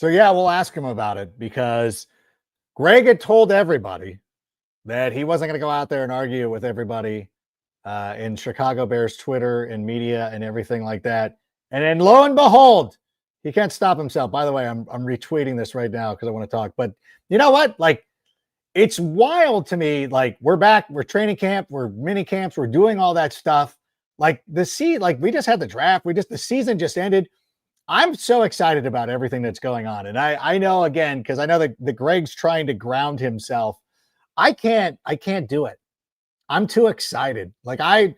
So yeah, we'll ask him about it because Greg had told everybody that he wasn't going to go out there and argue with everybody in Chicago Bears Twitter and media and everything like that. And then lo and behold, he can't stop himself. By the way, I'm retweeting this right now because I want to talk. But you know what? Like, it's wild to me. Like, we're back, we're training camp, we're mini camps, we're doing all that stuff. Like we just had the draft. The season just ended. I'm so excited about everything that's going on. And I know, again, because I know that the Greg's trying to ground himself. I can't do it. I'm too excited. Like I've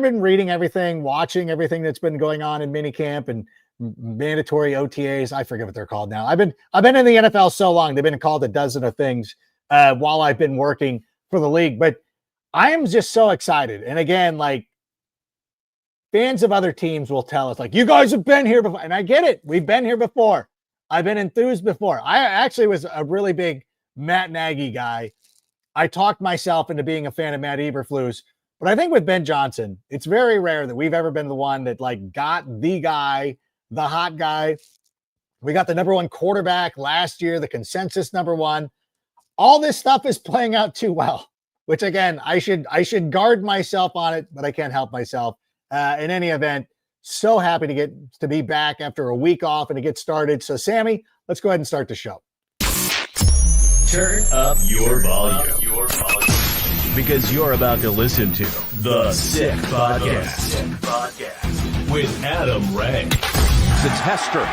been reading everything, watching everything that's been going on in minicamp and mandatory OTAs. I forget what they're called now. I've been in the NFL so long. They've been called a dozen of things while I've been working for the league, but I am just so excited. And again, like, fans of other teams will tell us, like, you guys have been here before. And I get it. We've been here before. I've been enthused before. I actually was a really big Matt Nagy guy. I talked myself into being a fan of Matt Eberflus. But I think with Ben Johnson, it's very rare that we've ever been the one that, like, got the guy, the hot guy. We got the number one quarterback last year, the consensus number one. All this stuff is playing out too well, which, again, I should guard myself on it, but I can't help myself. In any event, so happy to be back after a week off and to get started. So, Sammy, let's go ahead and start the show. Turn up your volume. Because you're about to listen to The Sick Podcast with Adam Ray. It's Hester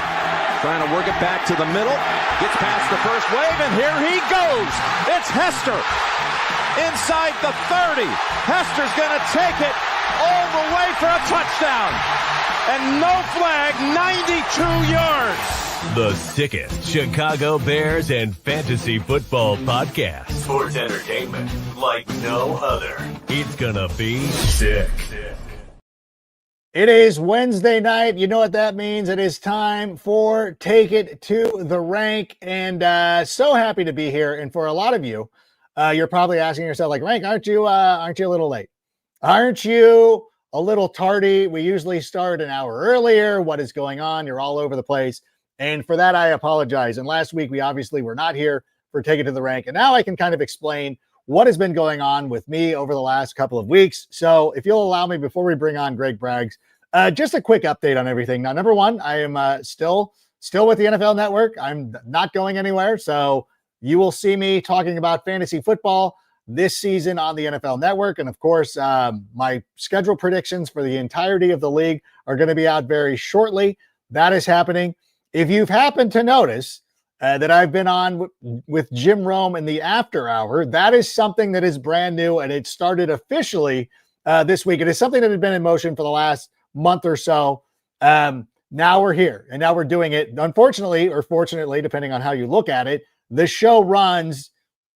trying to work it back to the middle. Gets past the first wave, and here he goes. It's Hester inside the 30. Hester's going to take it all the way for a touchdown. And no flag, 92 yards. The sickest Chicago Bears and fantasy football podcast. Sports entertainment like no other. It's gonna be sick. It is Wednesday night. You know what that means. It is time for Take It to the Rank. And so happy to be here. And for a lot of you, you're probably asking yourself, like, Rank, aren't you a little late? Aren't you a little tardy? We usually start an hour earlier. What is going on? You're all over the place. And for that, I apologize. And last week, we obviously were not here for Take It to the Rank. And now I can kind of explain what has been going on with me over the last couple of weeks. So if you'll allow me, before we bring on Greg Braggs, just a quick update on everything. Now, number one, I am still with the NFL Network. I'm not going anywhere. So you will see me talking about fantasy football this season on the NFL Network. And of course, my schedule predictions for the entirety of the league are going to be out very shortly. That is happening. If you've happened to notice that I've been on with Jim Rome in the after hour, that is something that is brand new, and it started officially this week. It is something that had been in motion for the last month or so. Now we're here, and now we're doing it. Unfortunately, or fortunately, depending on how you look at it, the show runs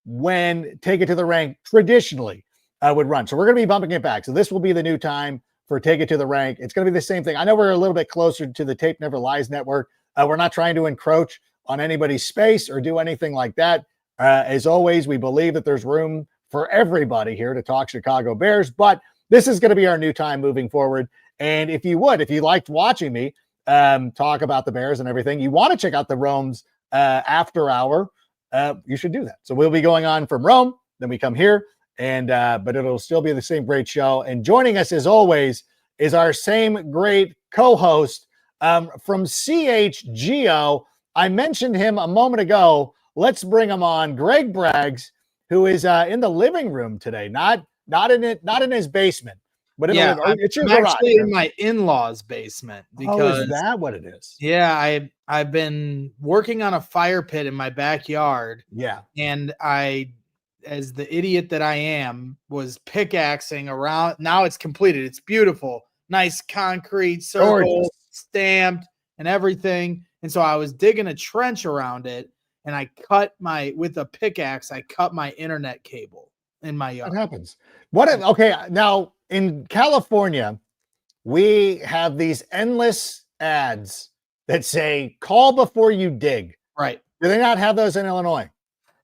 when Take It to the Rank traditionally would run. So we're going to be bumping it back. So this will be the new time for Take It to the Rank. It's going to be the same thing. I know we're a little bit closer to the Tape Never Lies network. We're not trying to encroach on anybody's space or do anything like that. As always, we believe that there's room for everybody here to talk Chicago Bears, but this is going to be our new time moving forward. And if you liked watching me talk about the Bears and everything, you want to check out the Rome's after hour, you should do that. So we'll be going on from Rome, then we come here, and but it'll still be the same great show. And joining us as always is our same great co-host, from CHGO. I mentioned him a moment ago. Let's bring him on. Greg Braggs, who is in the living room today, not in his basement, but it's your garage. Actually in my in-laws' basement. Because, is that what it is? Yeah, I've been working on a fire pit in my backyard. Yeah, and I, as the idiot that I am, was pickaxing around. Now it's completed. It's beautiful, nice concrete circle. Stamped and everything. And so I was digging a trench around it, and I cut with a pickaxe, I cut my internet cable in my yard. What happens? Okay, now in California, we have these endless ads that say, call before you dig. Right. Do they not have those in Illinois?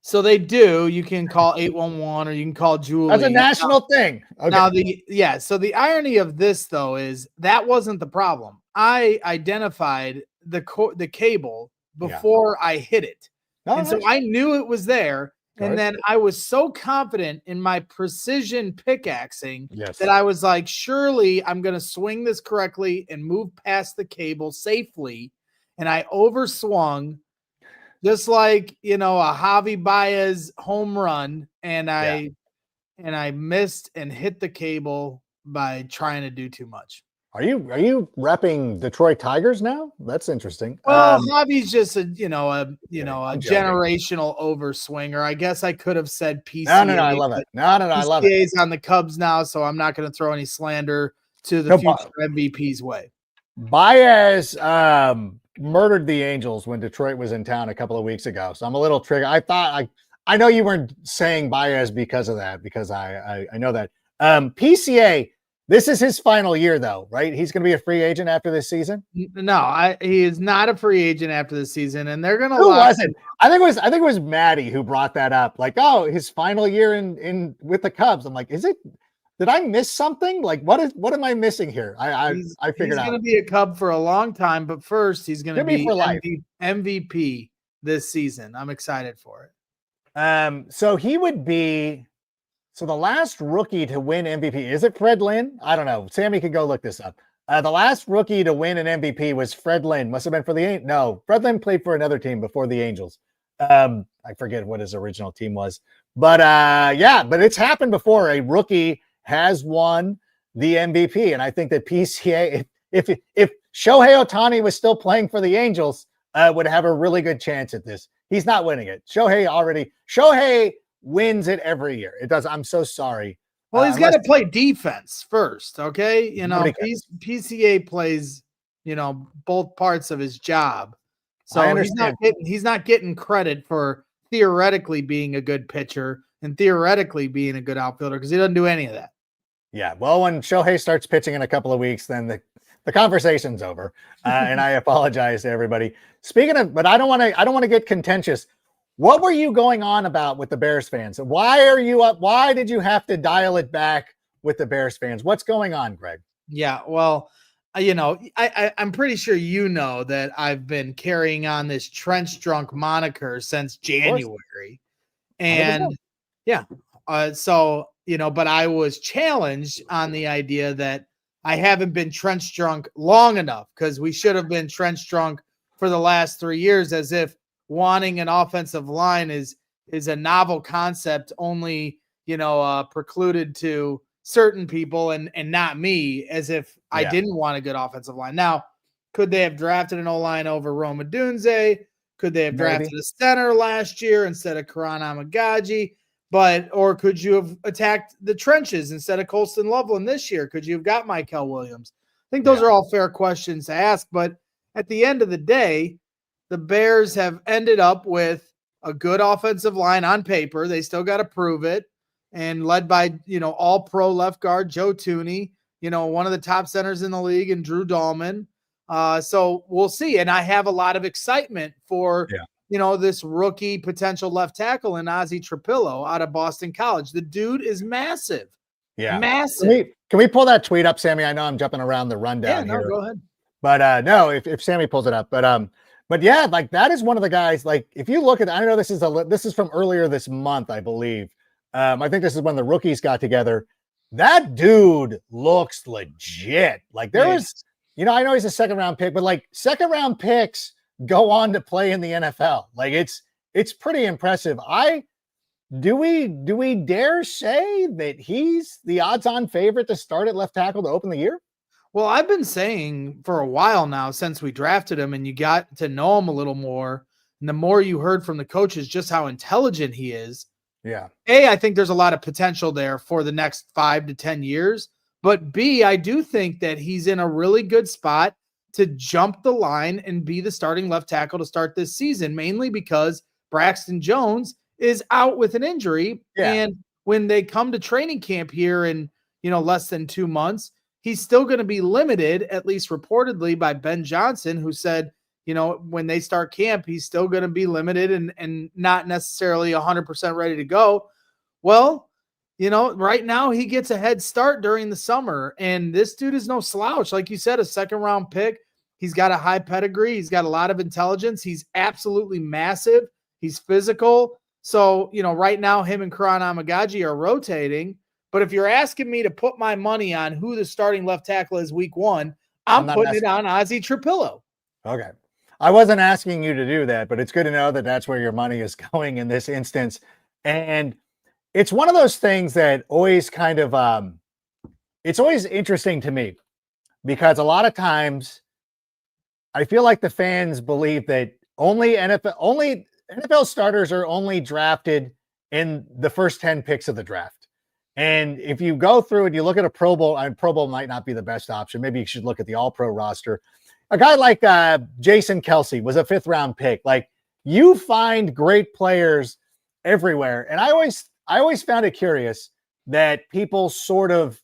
So they do. You can call 811 or you can call Julie. That's a national thing. Okay. Now so the irony of this though is that wasn't the problem. I identified the cable before I hit it. Oh, and so nice. I knew it was there. Good. And then I was so confident in my precision pickaxing Yes. that I was like, surely I'm going to swing this correctly and move past the cable safely. And I overswung just like, a Javi Baez home run. And I missed and hit the cable by trying to do too much. Are you repping Detroit Tigers now? That's interesting. Well, Javi's just a generational overswinger. I guess I could have said PCA. No, I love it. No, I love it. PCA's on the Cubs now, so I'm not going to throw any slander to the future MVP's way. Baez murdered the Angels when Detroit was in town a couple of weeks ago, so I'm a little triggered. I know you weren't saying Baez because of that, because I know that. PCA, this is his final year, though, right? He's going to be a free agent after this season. No, he is not a free agent after this season, and they're going to. Who was it? I think it was Maddie who brought that up. Like, oh, his final year in with the Cubs. I'm like, is it? Did I miss something? Like, what am I missing here? I figured out. He's going to be a Cub for a long time, but first he's going to be for life. MVP this season. I'm excited for it. So he would be. So the last rookie to win MVP, is it Fred Lynn? I don't know. Sammy can go look this up. The last rookie to win an MVP was Fred Lynn. Must have been for the Angels. No, Fred Lynn played for another team before the Angels. I forget what his original team was. But but it's happened before. A rookie has won the MVP. And I think that PCA, if Shohei Ohtani was still playing for the Angels, would have a really good chance at this. He's not winning it. Shohei wins it every year. It does. I'm so sorry. Well, he's got to play defense first, okay? PCA plays, both parts of his job. So he's not getting credit for theoretically being a good pitcher and theoretically being a good outfielder because he doesn't do any of that. Yeah. Well, when Shohei starts pitching in a couple of weeks, then the conversation's over. And I apologize to everybody. Speaking of, but I don't want to get contentious. What were you going on about with the Bears fans? Why are you up? Why did you have to dial it back with the Bears fans? What's going on, Greg? Yeah, well, I'm pretty sure that I've been carrying on this trench drunk moniker since January. And but I was challenged on the idea that I haven't been trench drunk long enough because we should have been trench drunk for the last 3 years, as if wanting an offensive line is a novel concept only, precluded to certain people and not me, as if I didn't want a good offensive line. Now, could they have drafted an O-line over Roma Dunze? Could they have drafted a center last year instead of Karan Amagaji? Or could you have attacked the trenches instead of Colston Loveland this year? Could you have got Michael Williams? I think those are all fair questions to ask, but at the end of the day, the Bears have ended up with a good offensive line on paper. They still got to prove it. And led by, all pro left guard, Joe Tooney, one of the top centers in the league, and Drew Dahlman. So we'll see. And I have a lot of excitement for, this rookie potential left tackle in Ozzie Trapillo out of Boston College. The dude is massive. Yeah. Massive. Can we pull that tweet up, Sammy? I know I'm jumping around the rundown here. Go ahead. But no, if Sammy pulls it up, but yeah, like that is one of the guys, like if you look at, I know this is from earlier this month, I believe. I think this is when the rookies got together. That dude looks legit. Like there is, I know he's a second round pick, but like second round picks go on to play in the NFL. Like it's pretty impressive. Do we dare say that he's the odds on favorite to start at left tackle to open the year? Well, I've been saying for a while now since we drafted him and you got to know him a little more, and the more you heard from the coaches just how intelligent he is. Yeah. A, I think there's a lot of potential there for the next 5 to 10 years. But B, I do think that he's in a really good spot to jump the line and be the starting left tackle to start this season, mainly because Braxton Jones is out with an injury. Yeah. And when they come to training camp here in, less than 2 months, he's still going to be limited, at least reportedly, by Ben Johnson, who said, when they start camp, he's still going to be limited and not necessarily 100% ready to go. Well, right now he gets a head start during the summer, and this dude is no slouch. Like you said, a second round pick. He's got a high pedigree. He's got a lot of intelligence. He's absolutely massive. He's physical. So, right now him and Karan Amagaji are rotating. But if you're asking me to put my money on who the starting left tackle is week 1, I'm putting it on Ozzy Trapillo. Okay. I wasn't asking you to do that, but it's good to know that that's where your money is going in this instance. And it's one of those things that always kind of, it's always interesting to me because a lot of times I feel like the fans believe that only NFL starters are only drafted in the first 10 picks of the draft. And if you go through and you look at a Pro Bowl, and Pro Bowl might not be the best option. Maybe you should look at the All-Pro roster. A guy like Jason Kelsey was a 5th-round pick. Like, you find great players everywhere. And I always found it curious that people sort of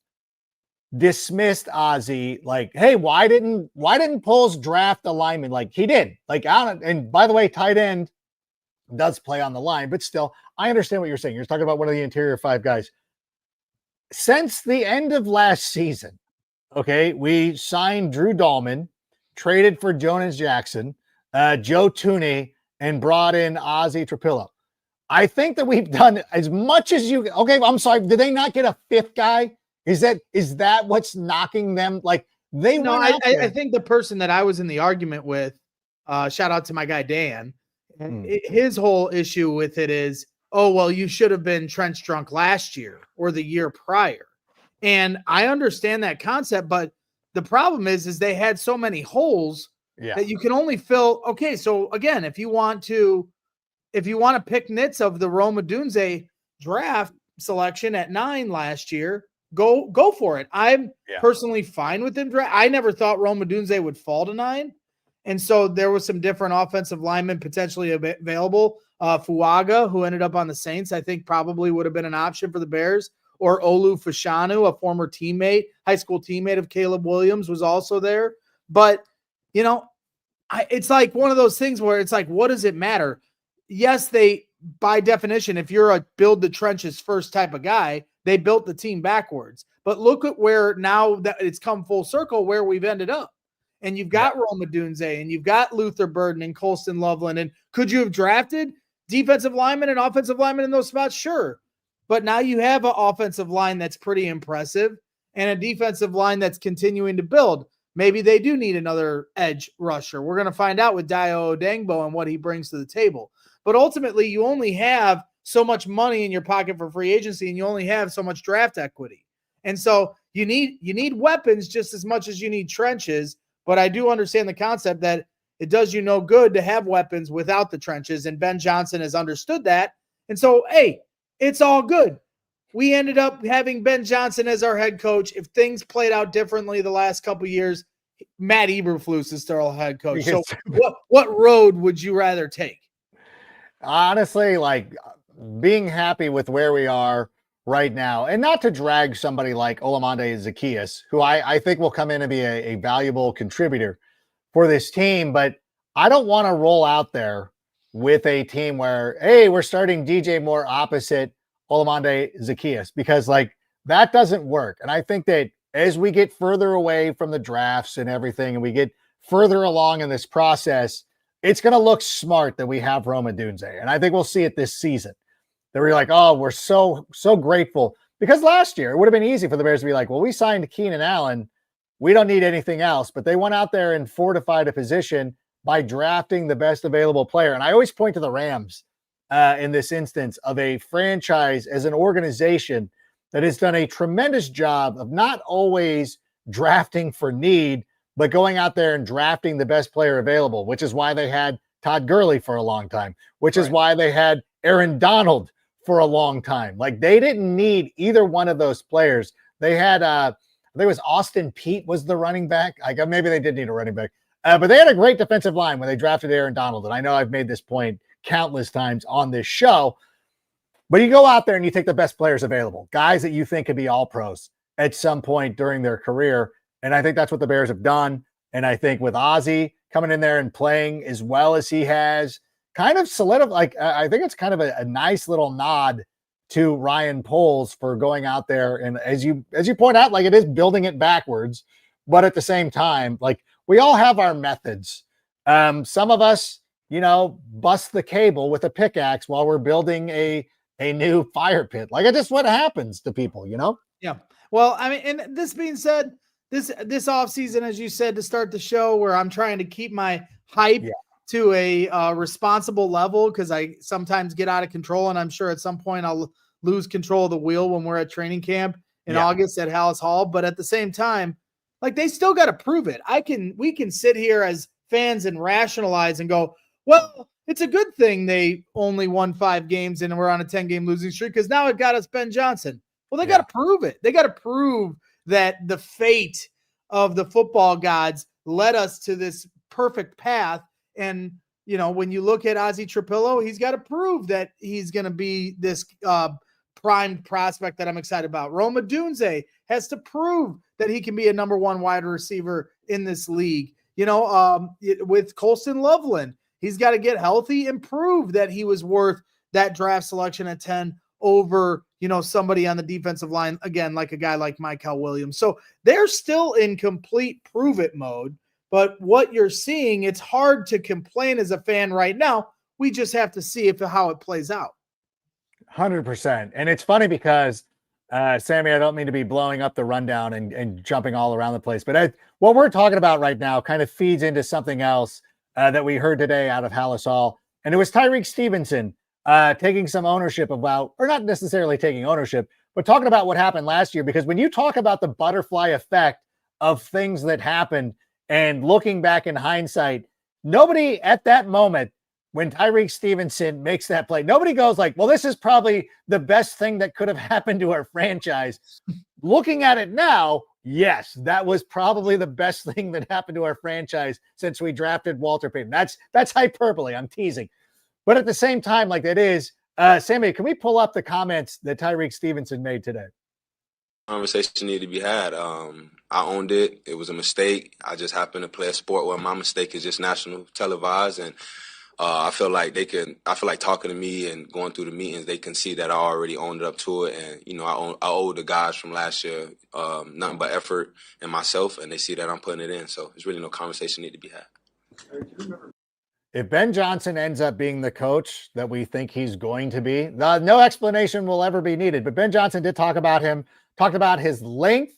dismissed Ozzy, like, hey, why didn't Poles draft a lineman? Like, he did. Like, and by the way, tight end does play on the line, but still, I understand what you're saying. You're talking about one of the interior 5 guys. Since the end of last season, okay, we signed Drew Dahlman, traded for Jonas Jackson, Joe Tooney, and brought in Ozzy Trapillo. I think that we've done as much as you. Okay, I'm sorry. Did they not get a 5th guy? Is that what's knocking them? Like, they no. I think the person that I was in the argument with, shout out to my guy Dan. His whole issue with it is, oh, well, you should have been trench drunk last year or the year prior. And I understand that concept, but the problem is they had so many holes that you can only fill. Okay, so again, if you want to pick nits of the Rome Odunze draft selection at 9 last year, go for it. I'm personally fine with him. I never thought Rome Odunze would fall to 9. And so there was some different offensive linemen potentially available. Fuaga, who ended up on the Saints, I think probably would have been an option for the Bears. Or Olu Fashanu, a former teammate, high school teammate of Caleb Williams, was also there. But, it's like one of those things where it's like, what does it matter? Yes, they, by definition, if you're a build the trenches first type of guy, they built the team backwards. But look at where now that it's come full circle where we've ended up. And you've got Rome Odunze, and you've got Luther Burden and Colston Loveland. And could you have drafted defensive linemen and offensive linemen in those spots? Sure. But now you have an offensive line that's pretty impressive and a defensive line that's continuing to build. Maybe they do need another edge rusher. We're going to find out with Dio Odengbo and what he brings to the table. But ultimately, you only have so much money in your pocket for free agency, and you only have so much draft equity. And so you need weapons just as much as you need trenches. But I do understand the concept that it does you no good to have weapons without the trenches, and Ben Johnson has understood that. And so, hey, it's all good. We ended up having Ben Johnson as our head coach. If things played out differently the last couple of years, Matt Eberflus is still our head coach. So what road would you rather take? Honestly, like, being happy with where we are right now, and not to drag somebody like Olamide Zaccheaus, who I think will come in and be a valuable contributor for this team, but I don't want to roll out there with a team where, hey, we're starting DJ Moore opposite Olamide Zaccheaus, because like that doesn't work. And I think that as we get further away from the drafts and everything, and we get further along in this process, it's going to look smart that we have Rome Odunze. And I think we'll see it this season. That we're like, oh, we're so grateful. Because last year, it would have been easy for the Bears to be like, well, we signed Keenan Allen. We don't need anything else. But they went out there and fortified a position by drafting the best available player. And I always point to the Rams in this instance of a franchise as an organization that has done a tremendous job of not always drafting for need, but going out there and drafting the best player available, which is why they had Todd Gurley for a long time, which is why they had Aaron Donald for a long time. Like, they didn't need either one of those players. They had, I think it was Austin Peete was the running back. Maybe they did need a running back, but they had a great defensive line when they drafted Aaron Donald. And I know I've made this point countless times on this show, but you go out there and you take the best players available, guys that you think could be all pros at some point during their career. And I think that's what the Bears have done. And I think with Ozzy coming in there and playing as well as he has, kind of solidified, I think it's kind of a nice little nod to Ryan Poles for going out there. And as you point out, like, it is building it backwards, but at the same time, like, we all have our methods. Some of us, bust the cable with a pickaxe while we're building a new fire pit. Like, it's just what happens to people, Yeah. Well, I mean, and this being said, this off season, as you said to start the show, where I'm trying to keep my hype to a responsible level, because I sometimes get out of control, and I'm sure at some point I'll lose control of the wheel when we're at training camp in August at Hallis Hall. But at the same time, like, they still got to prove it. We can sit here as fans and rationalize and go, well, it's a good thing they only won 5 games and we're on a 10-game losing streak, because now it got us Ben Johnson. Well, they got to prove it. They got to prove that the fate of the football gods led us to this perfect path. And, when you look at Ozzie Trapillo, he's got to prove that he's going to be this primed prospect that I'm excited about. Roma Dunze has to prove that he can be a number 1 wide receiver in this league. With Colston Loveland, he's got to get healthy and prove that he was worth that draft selection at 10 over, somebody on the defensive line, again, like a guy like Michael Williams. So they're still in complete prove it mode. But what you're seeing, it's hard to complain as a fan right now. We just have to see how it plays out. 100%. And it's funny because, Sammy, I don't mean to be blowing up the rundown and jumping all around the place, but what we're talking about right now kind of feeds into something else that we heard today out of Hallis Hall. And it was Tyrique Stevenson taking some ownership about, or not necessarily taking ownership, but talking about what happened last year. Because when you talk about the butterfly effect of things that happened and looking back in hindsight, nobody at that moment, when Tyrique Stevenson makes that play, nobody goes like, well, this is probably the best thing that could have happened to our franchise. Looking at it now, yes, that was probably the best thing that happened to our franchise since we drafted Walter Payton. That's hyperbole. I'm teasing. But at the same time, like that is, Sammy, can we pull up the comments that Tyrique Stevenson made today? Conversation needed to be had. I owned it. It was a mistake. I just happened to play a sport where my mistake is just national televised, and I feel like talking to me and going through the meetings, they can see that I already owned it up to it. And, I owe the guys from last year nothing but effort and myself, and they see that I'm putting it in. So there's really no conversation need to be had. If Ben Johnson ends up being the coach that we think he's going to be, no explanation will ever be needed. But Ben Johnson did talk about his length,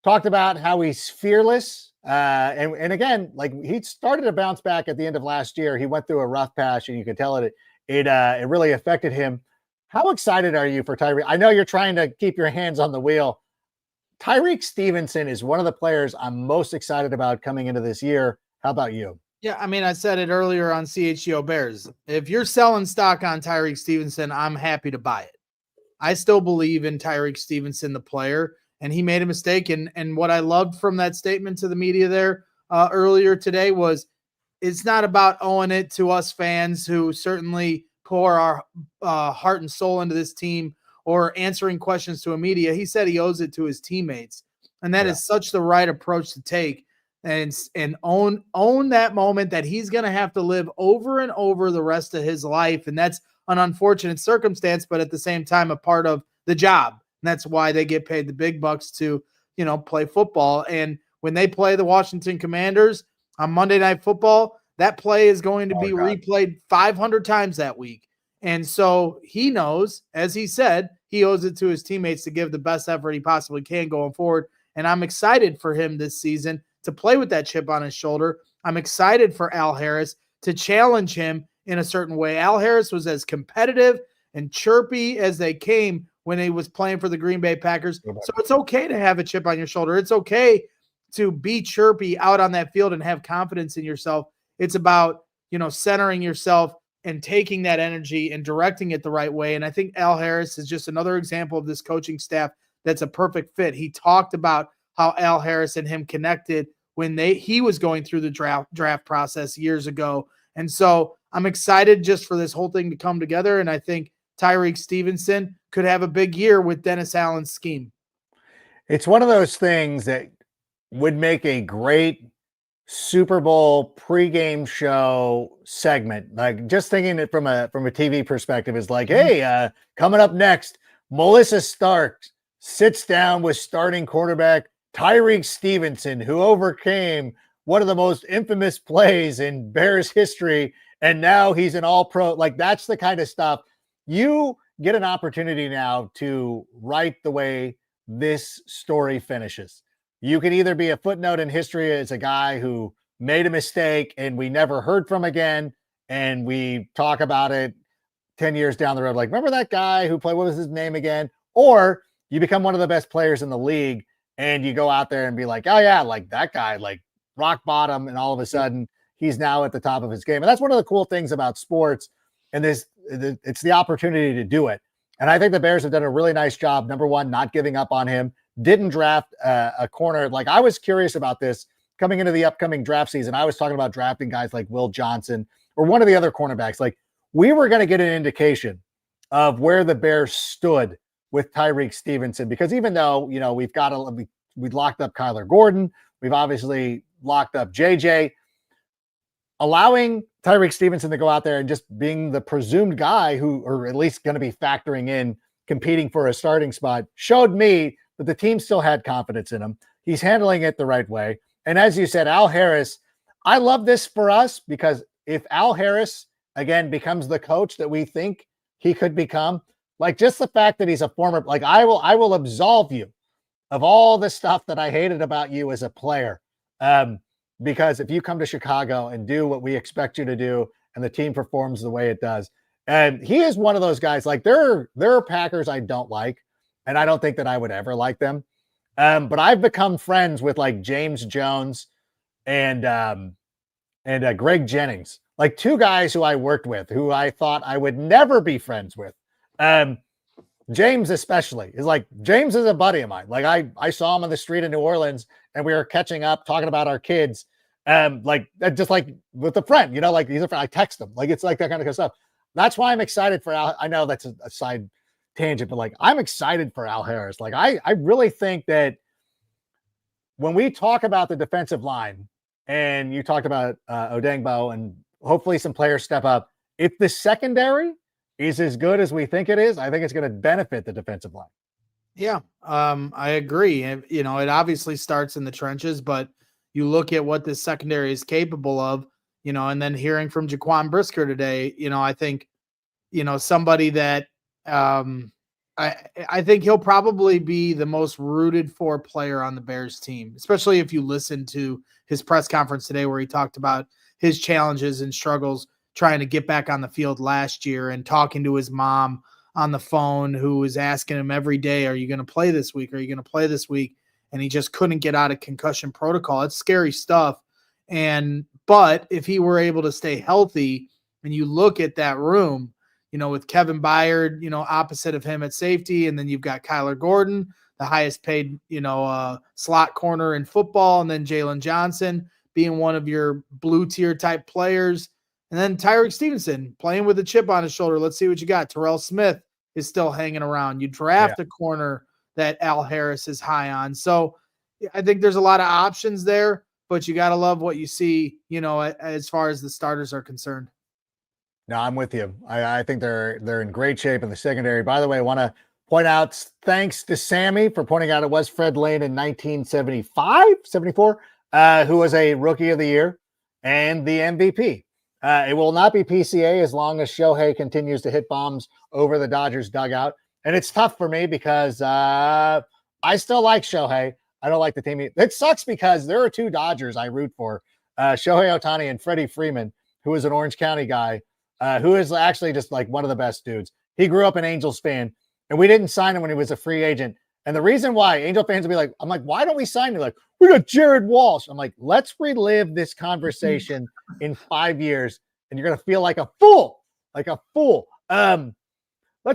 talked about how he's fearless. And again, like, he started to bounce back at the end of last year. He went through a rough patch, and you could tell it really affected him. How excited are you for Tyrique? I know you're trying to keep your hands on the wheel. Tyrique Stevenson is one of the players I'm most excited about coming into this year. How about you? Yeah, I mean, I said it earlier on CHGO Bears. If you're selling stock on Tyrique Stevenson, I'm happy to buy it. I still believe in Tyrique Stevenson, the player, and he made a mistake. And what I loved from that statement to the media there earlier today was, it's not about owing it to us fans who certainly pour our heart and soul into this team or answering questions to a media. He said he owes it to his teammates. And that is such the right approach to take. And own that moment that he's going to have to live over and over the rest of his life. And that's an unfortunate circumstance, but at the same time, a part of the job. And that's why they get paid the big bucks to, play football. And when they play the Washington Commanders on Monday Night Football, that play is going to be replayed 500 times that week. And so he knows, as he said, he owes it to his teammates to give the best effort he possibly can going forward. And I'm excited for him this season to play with that chip on his shoulder. I'm excited for Al Harris to challenge him in a certain way. Al Harris was as competitive and chirpy as they came when he was playing for the Green Bay Packers. So it's okay to have a chip on your shoulder. It's okay to be chirpy out on that field and have confidence in yourself. It's about, centering yourself and taking that energy and directing it the right way. And I think Al Harris is just another example of this coaching staff that's a perfect fit. He talked about how Al Harris and him connected when he was going through the draft process years ago. And so I'm excited just for this whole thing to come together. And I think Tyrique Stevenson could have a big year with Dennis Allen's scheme. It's one of those things that would make a great Super Bowl pregame show segment. Like, just thinking it from a TV perspective is like, hey, coming up next, Melissa Stark sits down with starting quarterback Tyrique Stevenson, who overcame one of the most infamous plays in Bears history, and now he's an all-pro. Like, that's the kind of stuff. You get an opportunity now to write the way this story finishes. You can either be a footnote in history as a guy who made a mistake and we never heard from again, and we talk about it 10 years down the road, like, remember that guy who played, what was his name again? Or you become one of the best players in the league and you go out there and be like, oh yeah, like that guy, like rock bottom, and all of a sudden he's now at the top of his game. And that's one of the cool things about sports, and it's the opportunity to do it. And I think the Bears have done a really nice job. Number one, not giving up on him. Didn't draft a corner. Like, I was curious about this coming into the upcoming draft season. I was talking about drafting guys like Will Johnson or one of the other cornerbacks. Like, we were going to get an indication of where the Bears stood with Tyrique Stevenson, because even though, you know, we've locked up Kyler Gordon, we've obviously locked up JJ, allowing Tyrique Stevenson to go out there and just being the presumed guy who, or at least going to be factoring in competing for a starting spot, showed me that the team still had confidence in him. He's handling it the right way. And as you said, Al Harris, I love this for us, because if Al Harris, again, becomes the coach that we think he could become, like, just the fact that he's a former, like, I will absolve you of all the stuff that I hated about you as a player. Because if you come to Chicago and do what we expect you to do, and the team performs the way it does, and he is one of those guys, like, there are Packers I don't like, and I don't think that I would ever like them. But I've become friends with, like, James Jones and Greg Jennings, like, two guys who I worked with, who I thought I would never be friends with. James especially is like, James is a buddy of mine. Like, I saw him on the street in New Orleans, and we were catching up, talking about our kids. Like, just like with a friend, you know, like, he's a friend. I text him, like, it's like that kind of stuff. That's why I'm excited for Al. I know that's a side tangent, but, like, I'm excited for Al Harris. Like, I really think that when we talk about the defensive line, and you talked about Odengbo, and hopefully some players step up, if the secondary is as good as we think it is, I think it's going to benefit the defensive line. Yeah, I agree. And, you know, it obviously starts in the trenches, but you look at what this secondary is capable of, you know, and then hearing from Jaquan Brisker today, you know, I think, you know, somebody that I think he'll probably be the most rooted for player on the Bears team, especially if you listen to his press conference today, where he talked about his challenges and struggles trying to get back on the field last year, and talking to his mom on the phone, who was asking him every day, are you going to play this week? Are you going to play this week? And he just couldn't get out of concussion protocol. It's scary stuff. But if he were able to stay healthy, and you look at that room, you know, with Kevin Byard, you know, opposite of him at safety, and then you've got Kyler Gordon, the highest paid, you know, slot corner in football, and then Jalen Johnson being one of your blue tier type players, and then Tyrique Stevenson playing with a chip on his shoulder. Let's see what you got. Terrell Smith is still hanging around. You draft a corner that Al Harris is high on. So I think there's a lot of options there, but you got to love what you see, you know, as far as the starters are concerned. No, I'm with you. I think they're in great shape in the secondary. By the way, I want to point out, thanks to Sammy for pointing out it was Fred Lane in 74, who was a Rookie of the Year and the MVP. It will not be PCA as long as Shohei continues to hit bombs over the Dodgers dugout. And it's tough for me because I still like Shohei. I don't like the team. It sucks because there are two Dodgers I root for, Shohei Ohtani and Freddie Freeman, who is an Orange County guy, who is actually just like one of the best dudes. He grew up an Angels fan, and we didn't sign him when he was a free agent. And the reason why Angel fans will be like, I'm like, why don't we sign him? Like, we got Jared Walsh. I'm like, let's relive this conversation in 5 years, and you're going to feel like a fool, Let's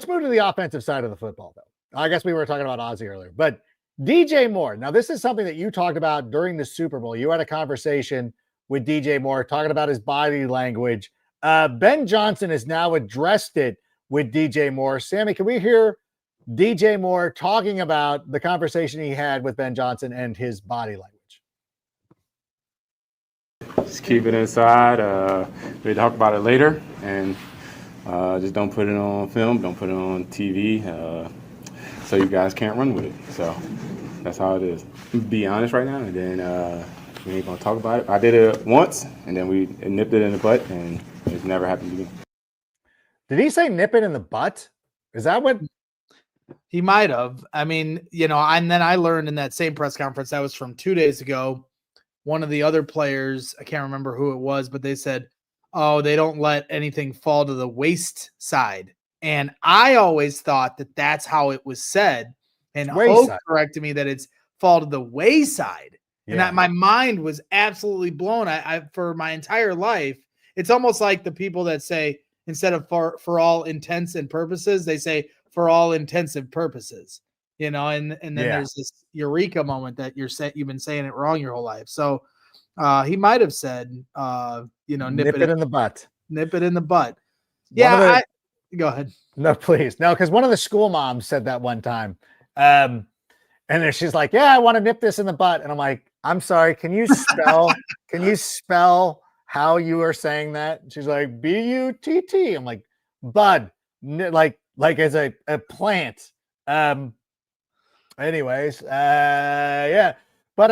move to the offensive side of the football, though. I guess we were talking about Ozzie earlier, but DJ Moore. Now, this is something that you talked about during the Super Bowl. You had a conversation with DJ Moore talking about his body language. Ben Johnson has now addressed it with DJ Moore. Sammy, can we hear DJ Moore talking about the conversation he had with Ben Johnson and his body language? Just keep it inside. We talk about it later, and just don't put it on film, don't put it on TV, so you guys can't run with it. So that's how it is. Be honest right now, and then we ain't gonna talk about it. I did it once, and then we nipped it in the butt, and it's never happened again. Did he say nip it in the butt? Is that what? He might have. I mean, and then I learned in that same press conference that was from 2 days ago. One of the other players, I can't remember who it was, but they said, "Oh, they don't let anything fall to the waist side." And I always thought that that's how it was said. And Hope corrected me that it's fall to the wayside. Yeah. And that my mind was absolutely blown. I for my entire life, it's almost like the people that say instead of for all intents and purposes, they say for all intensive purposes, and then there's this eureka moment that you've been saying it wrong your whole life. So he might have said, nip it in the butt. Nip it in the butt. Yeah. Go ahead. No, please. No, because one of the school moms said that one time. And then she's like, yeah, I want to nip this in the butt. And I'm like, I'm sorry. Can you spell how you are saying that? And she's like, B-U-T-T. I'm like, bud, like as a plant. Anyways, yeah. But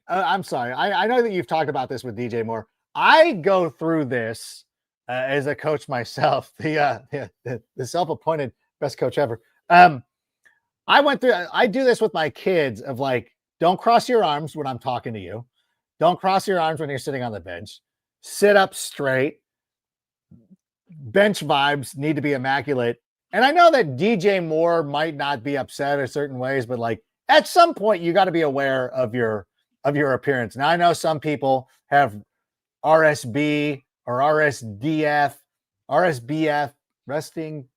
I'm sorry. I know that you've talked about this with DJ Moore. I go through this as a coach myself, the self-appointed best coach ever. I do this with my kids of like, don't cross your arms when I'm talking to you. Don't cross your arms when you're sitting on the bench. Sit up straight. Bench vibes need to be immaculate. And I know that DJ Moore might not be upset in certain ways, but like at some point you got to be aware of your appearance. Now I know some people have RSB or RSBF, resting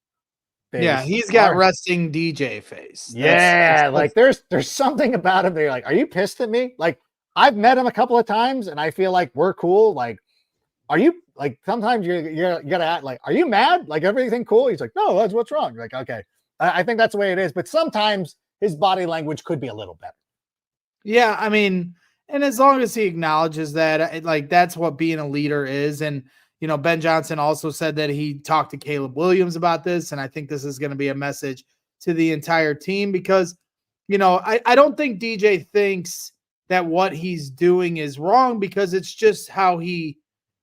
face. Yeah, he's got resting DJ face. That's like there's something about him that you're like, are you pissed at me? Like I've met him a couple of times and I feel like we're cool. Like, are you like sometimes you gotta act like, are you mad? Like everything cool? He's like, no, that's what's wrong. You're like, okay. I think that's the way it is, but sometimes his body language could be a little better. Yeah, I mean, and as long as he acknowledges that, like that's what being a leader is. And Ben Johnson also said that he talked to Caleb Williams about this, and I think this is going to be a message to the entire team because, I don't think DJ thinks that what he's doing is wrong because it's just how he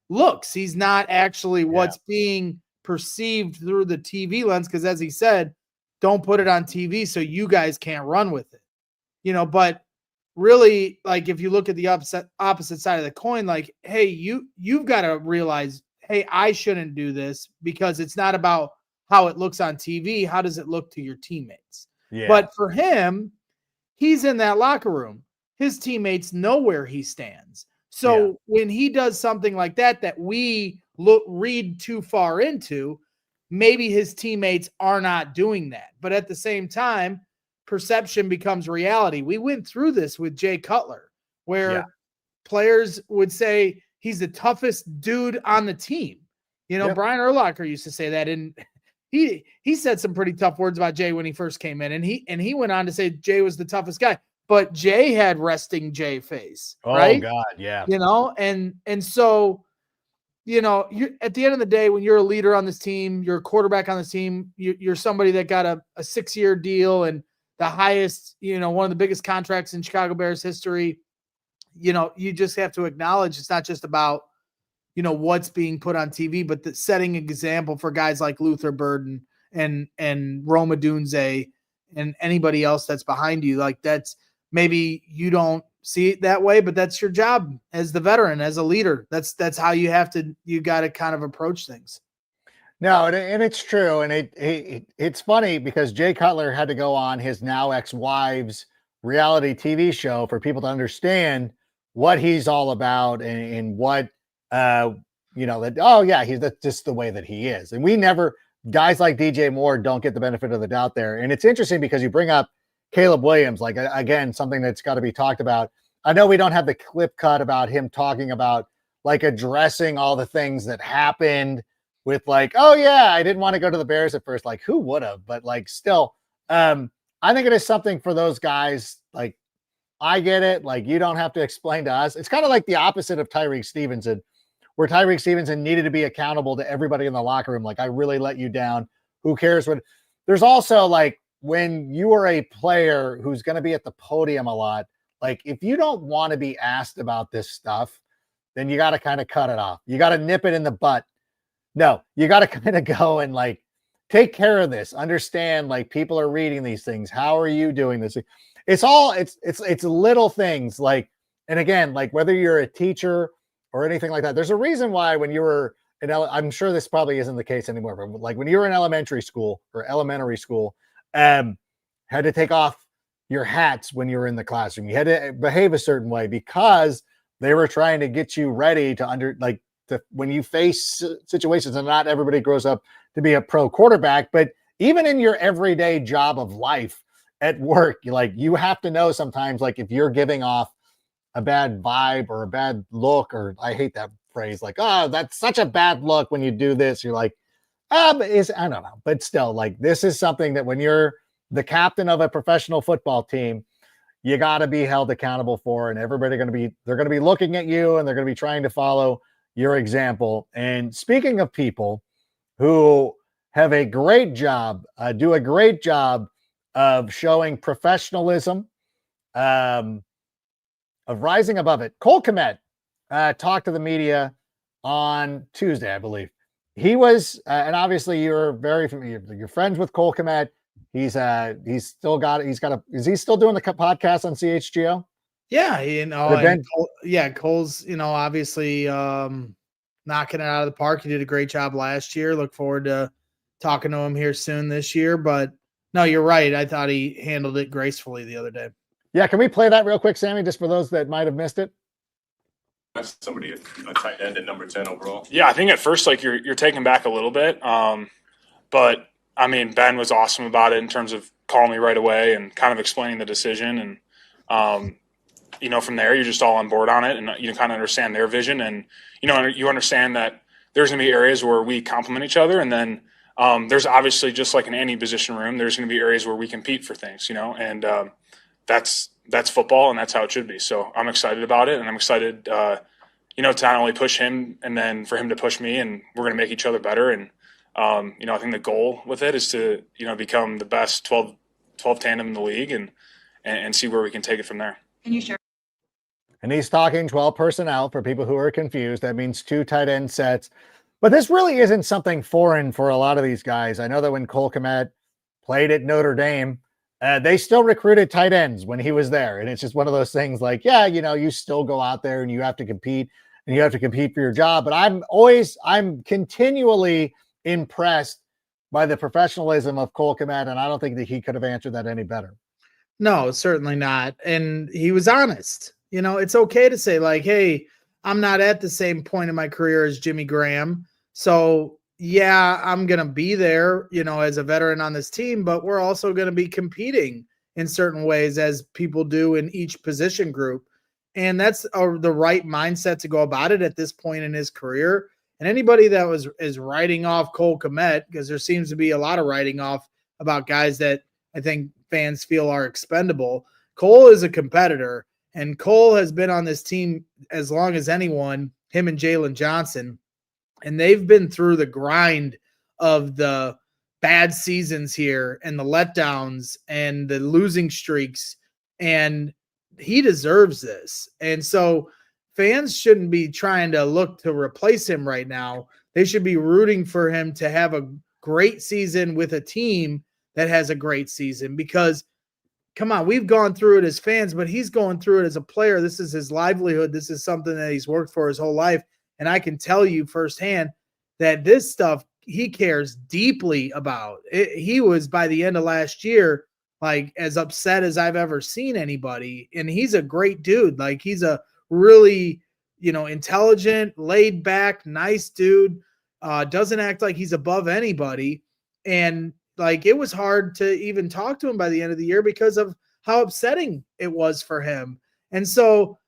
looks. He's not actually what's being perceived through the TV lens because, as he said, don't put it on TV so you guys can't run with it, but really, like if you look at the opposite side of the coin, like, hey, you've got to realize, hey, I shouldn't do this because it's not about how it looks on TV. How does it look to your teammates? Yeah. But for him, he's in that locker room. His teammates know where he stands. So when he does something like that we read too far into, maybe his teammates are not doing that. But at the same time, perception becomes reality. We went through this with Jay Cutler, where players would say he's the toughest dude on the team. Brian Urlacher used to say that, and he said some pretty tough words about Jay when he first came in, and he went on to say Jay was the toughest guy. But Jay had resting Jay face, right? Oh God, yeah. And so, you at the end of the day, when you're a leader on this team, you're a quarterback on this team, you're somebody that got a 6-year deal and the highest, one of the biggest contracts in Chicago Bears history. You just have to acknowledge it's not just about, what's being put on TV, but the setting an example for guys like Luther Burden and Roma Dunze and anybody else that's behind you. Like that's maybe you don't see it that way, but that's your job as the veteran, as a leader. That's how you got to kind of approach things. No, and it's true. And it's funny because Jay Cutler had to go on his now ex-wife's reality TV show for people to understand what he's all about and what, that, that's just the way that he is. And guys like DJ Moore don't get the benefit of the doubt there. And it's interesting because you bring up Caleb Williams, like, again, something that's got to be talked about. I know we don't have the clip cut about him talking about like addressing all the things that happened with like, oh yeah, I didn't want to go to the Bears at first. Like who would have, but like still, I think it is something for those guys. Like I get it. Like you don't have to explain to us. It's kind of like the opposite of Tyrique Stevenson, where Tyrique Stevenson needed to be accountable to everybody in the locker room. Like I really let you down. Who cares what? There's also like when you are a player who's going to be at the podium a lot, Like, if you don't want to be asked about this stuff, then you got to kind of cut it off. You got to nip it in the butt. No, you got to kind of go and like take care of this. Understand, like, people are reading these things. How are you doing this? It's little things like, and again, like whether you're a teacher or anything like that, there's a reason why when you were I'm sure this probably isn't the case anymore, but like when you were in elementary school, had to take off your hats when you were in the classroom. You had to behave a certain way because they were trying to get you ready to when you face situations, and not everybody grows up to be a pro quarterback, but even in your everyday job of life at work, you have to know sometimes, like, if you're giving off a bad vibe or a bad look, or I hate that phrase, like, oh, that's such a bad look when you do this. You're like, I don't know, but still, like, this is something that when you're the captain of a professional football team, you got to be held accountable for, and everybody they're going to be looking at you, and they're going to be trying to follow your example. And speaking of people who have a great job, do a great job of showing professionalism, of rising above it, Cole Kmet talked to the media on Tuesday, I believe. He was, and obviously you're very familiar, you're friends with Cole Kmet. Is he still doing the podcast on CHGO? Yeah, Cole's, obviously knocking it out of the park. He did a great job last year. Look forward to talking to him here soon this year. But no, you're right. I thought he handled it gracefully the other day. Yeah, can we play that real quick, Sammy, just for those that might have missed it? That's somebody a tight end at number 10 overall. Yeah, I think at first, like, you're taken back a little bit. But I mean, Ben was awesome about it in terms of calling me right away and kind of explaining the decision. And, from there, you're just all on board on it, and you kind of understand their vision. And, you understand that there's going to be areas where we complement each other. And then there's obviously, just like in any position room, there's going to be areas where we compete for things, and that's football, and that's how it should be. So I'm excited about it, and I'm excited, to not only push him and then for him to push me, and we're going to make each other better. And, I think the goal with it is to, become the best 12 tandem in the league and see where we can take it from there. Can you share? And he's talking 12 personnel for people who are confused. That means 2 tight end sets. But this really isn't something foreign for a lot of these guys. I know that when Cole Kmet played at Notre Dame, they still recruited tight ends when he was there. And it's just one of those things like, yeah, you still go out there and you have to compete, and you have to compete for your job. But I'm continually impressed by the professionalism of Cole Kmet, and I don't think that he could have answered that any better. No, certainly not. And he was honest. It's okay to say, like, hey, I'm not at the same point in my career as Jimmy Graham. So yeah, I'm going to be there, as a veteran on this team, but we're also going to be competing in certain ways as people do in each position group. And that's the right mindset to go about it at this point in his career. And anybody that is writing off Cole Kmet, because there seems to be a lot of writing off about guys that I think fans feel are expendable. Cole is a competitor, and Cole has been on this team as long as anyone, him and Jalen Johnson. And they've been through the grind of the bad seasons here and the letdowns and the losing streaks. And he deserves this. And so fans shouldn't be trying to look to replace him right now. They should be rooting for him to have a great season with a team that has a great season, because come on, we've gone through it as fans, but he's going through it as a player. This is his livelihood. This is something that he's worked for his whole life. And I can tell you firsthand that this stuff he cares deeply about. He was, by the end of last year, like, as upset as I've ever seen anybody. And he's a great dude. Like, he's a really, intelligent, laid back, nice dude. Doesn't act like he's above anybody. And like, it was hard to even talk to him by the end of the year because of how upsetting it was for him. And so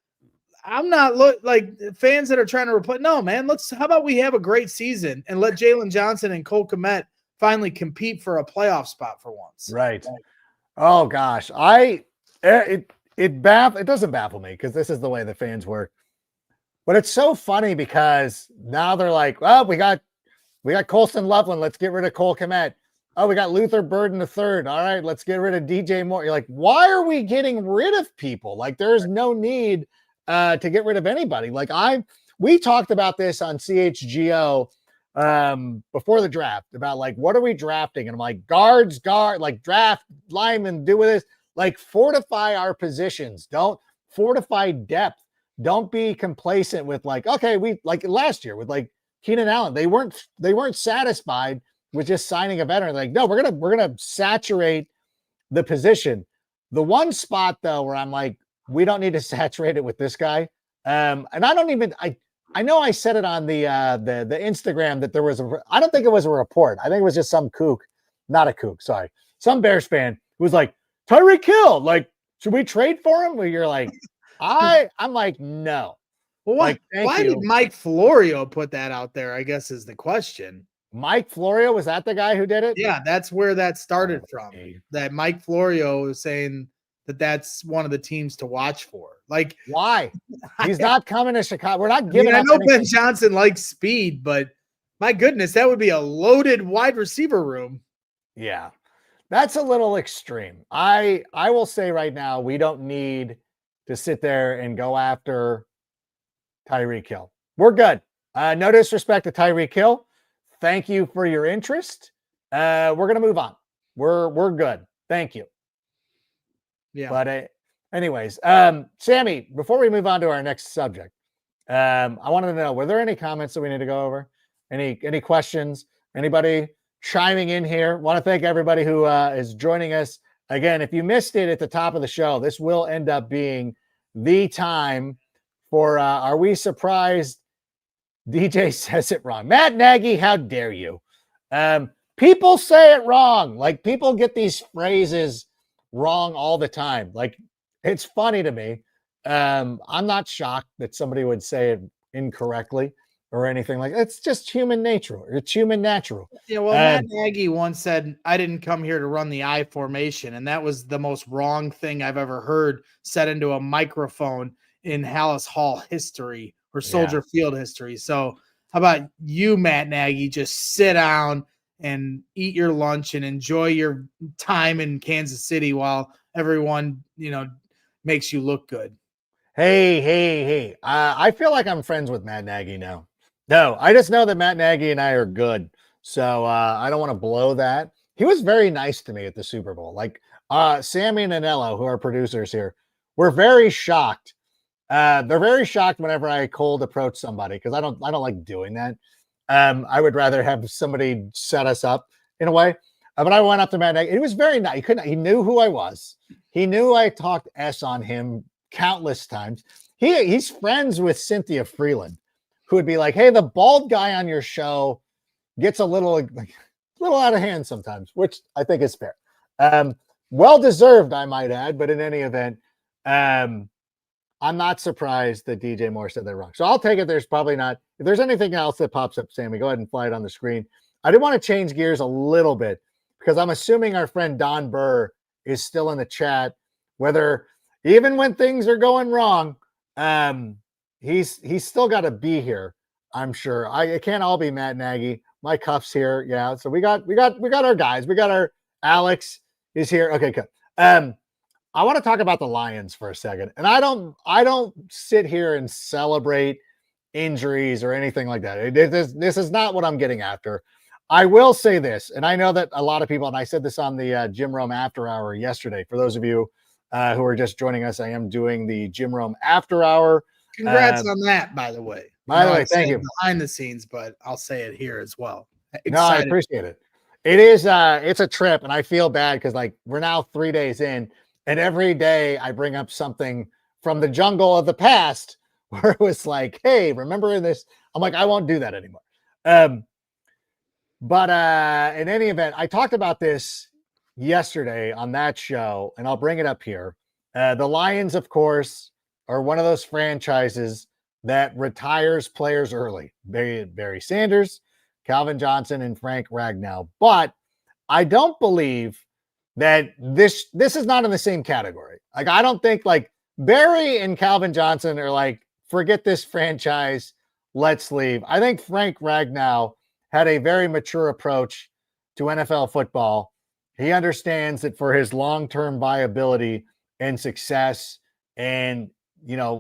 I'm not like fans that are trying to replace. No, man, how about we have a great season and let Jalen Johnson and Cole Kmet finally compete for a playoff spot for once. Right. Oh gosh. It doesn't baffle me, because this is the way the fans work. But it's so funny because now they're like, well, we got Colston Loveland. Let's get rid of Cole Kmet. Oh, we got Luther Burden III. All right, let's get rid of DJ Moore. You're like, why are we getting rid of people? Like, there's no need to get rid of anybody. Like, we talked about this on CHGO before the draft about like, what are we drafting? And I'm like, guard, like draft linemen, do with this, like fortify our positions. Don't fortify depth. Don't be complacent with like, okay, we like last year with like Keenan Allen, they weren't satisfied with just signing a veteran. Like, no, we're gonna saturate the position. The one spot though where I'm like, we don't need to saturate it with this guy. And I know I said it on the Instagram that there was I don't think it was a report. I think it was just some some Bears fan who was like, Tyreek Hill, like, should we trade for him? Where you're like, I'm like, no. Well, like, why did Mike Florio put that out there? I guess is the question. Mike Florio, was that the guy who did it? Yeah, that's where that started from. That Mike Florio was saying that that's one of the teams to watch for. Like, why? He's not coming to Chicago. We're not giving. I know Ben Johnson likes speed, but my goodness, that would be a loaded wide receiver room. Yeah, that's a little extreme. I will say right now, we don't need to sit there and go after Tyreek Hill. We're good. No disrespect to Tyreek Hill. Thank you for your interest. We're gonna move on. We're good. Thank you. Yeah. But anyways, Sammy, before we move on to our next subject, I wanted to know, were there any comments that we need to go over? Any questions? Anybody chiming in here? Want to thank everybody who is joining us. Again, if you missed it at the top of the show, this will end up being the time for Are We Surprised? DJ says it wrong. Matt Nagy, how dare you? People say it wrong. Like, people get these phrases wrong all the time. Like, it's funny to me. I'm not shocked that somebody would say it incorrectly or anything like that. It's just human nature. It's human natural. Yeah, well, Matt Nagy once said, I didn't come here to run the I formation. And that was the most wrong thing I've ever heard said into a microphone in Hallis Hall history or Soldier Field history. So how about you, Matt Nagy, just sit down and eat your lunch and enjoy your time in Kansas City while everyone, makes you look good. Hey. I feel like I'm friends with Matt Nagy now. No, I just know that Matt Nagy and I are good. So I don't want to blow that. He was very nice to me at the Super Bowl. Like Sammy and Anello, who are producers here, were very shocked. They're very shocked whenever I cold approach somebody because I don't like doing that. I would rather have somebody set us up in a way. But I went up to Matt Nagy. It was very nice. He knew who I was. He knew I talked S on him countless times. He's friends with Cynthia Freeland, who would be like, hey, the bald guy on your show gets a little out of hand sometimes, which I think is fair. Well-deserved, I might add, but in any event, I'm not surprised that DJ Moore said that wrong. So I'll take it. There's probably not. If there's anything else that pops up, Sammy, go ahead and fly it on the screen. I did want to change gears a little bit because I'm assuming our friend Don Burr is still in the chat, whether even when things are going wrong, he's still got to be here. I'm sure. It can't all be Matt Nagy. My cuff's here. Yeah. So we got our guys. We got our Alex is here. Okay, good. I want to talk about the Lions for a second. And I don't sit here and celebrate injuries or anything like that. This is not what I'm getting after. I will say this, and I know that a lot of people, and I said this on the Jim Rome After Hour yesterday. For those of you who are just joining us, I am doing the Jim Rome After Hour. Congrats on that, by the way. By the way, thank you. Behind the scenes, but I'll say it here as well. Excited. No, I appreciate it. It is it's a trip, and I feel bad because like we're now 3 days in, and every day I bring up something from the jungle of the past where it was like, hey, remember this? I'm like, I won't do that anymore. But in any event, I talked about this yesterday on that show, and I'll bring it up here. The Lions, of course, are one of those franchises that retires players early. Barry Sanders, Calvin Johnson, and Frank Ragnow. But I don't believe that this is not in the same category. Like, I don't think like Barry and Calvin Johnson are like, forget this franchise, let's leave. I think Frank Ragnow had a very mature approach to NFL football, he understands that for his long-term viability and success and,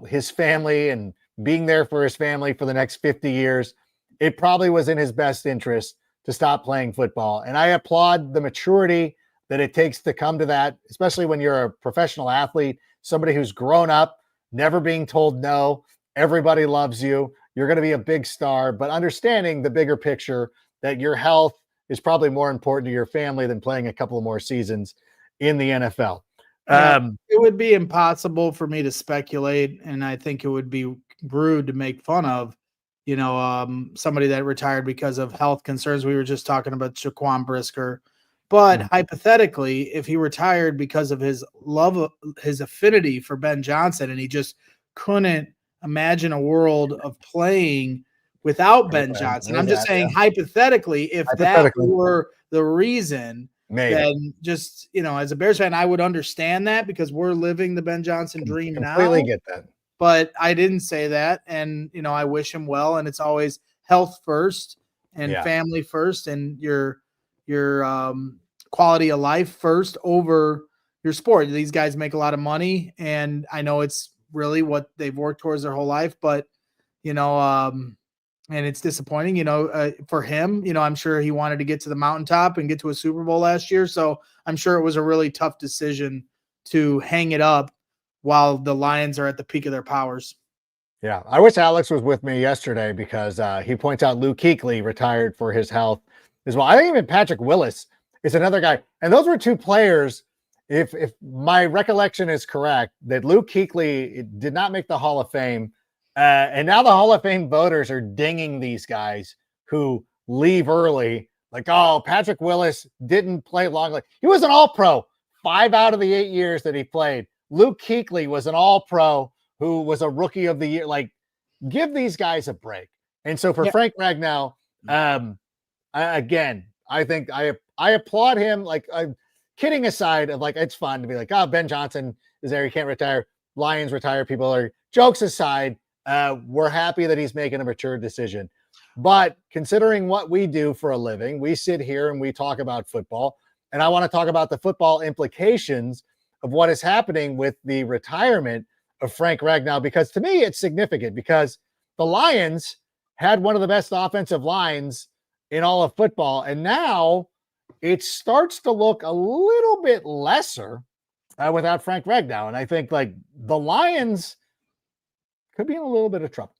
his family and being there for his family for the next 50 years, it probably was in his best interest to stop playing football. And I applaud the maturity that it takes to come to that, especially when you're a professional athlete, somebody who's grown up, never being told no. Everybody loves you. You're going to be a big star, but understanding the bigger picture that your health is probably more important to your family than playing a couple of more seasons in the NFL. It would be impossible for me to speculate, and I think it would be rude to make fun of, somebody that retired because of health concerns. We were just talking about Shaquan Brisker. But hypothetically, if he retired because of his his affinity for Ben Johnson, and he just couldn't imagine a world of playing without Ben Johnson. I'm just saying, hypothetically, if that were the reason, then just, as a Bears fan, I would understand that because we're living the Ben Johnson dream now. Completely get that. But I didn't say that. And, I wish him well. And it's always health first and family first and your quality of life first over your sport. These guys make a lot of money, and I know it's really what they've worked towards their whole life, but and it's disappointing, for him. I'm sure he wanted to get to the mountaintop and get to a Super Bowl last year, so I'm sure it was a really tough decision to hang it up while the Lions are at the peak of their powers. Yeah, I wish Alex was with me yesterday because he points out Luke Kuechly retired for his health as well. I think even Patrick Willis is another guy, and those were two players. If my recollection is correct, that Luke Kuechly did not make the Hall of Fame, and now the Hall of Fame voters are dinging these guys who leave early. Like, oh, Patrick Willis didn't play long. He was an All-Pro 5 out of the 8 years that he played. Luke Kuechly was an All-Pro who was a Rookie of the Year. Like, give these guys a break. And so for Frank Ragnow, again, I think I applaud him. Like, kidding aside of it's fun to be like, oh, Ben Johnson is there. He can't retire. Lions retire. People are jokes aside. We're happy that he's making a mature decision. But considering what we do for a living, we sit here and we talk about football. And I want to talk about the football implications of what is happening with the retirement of Frank Ragnow, because to me, it's significant because the Lions had one of the best offensive lines in all of football. And now it starts to look a little bit lesser without Frank Ragnow. And I think the Lions could be in a little bit of trouble.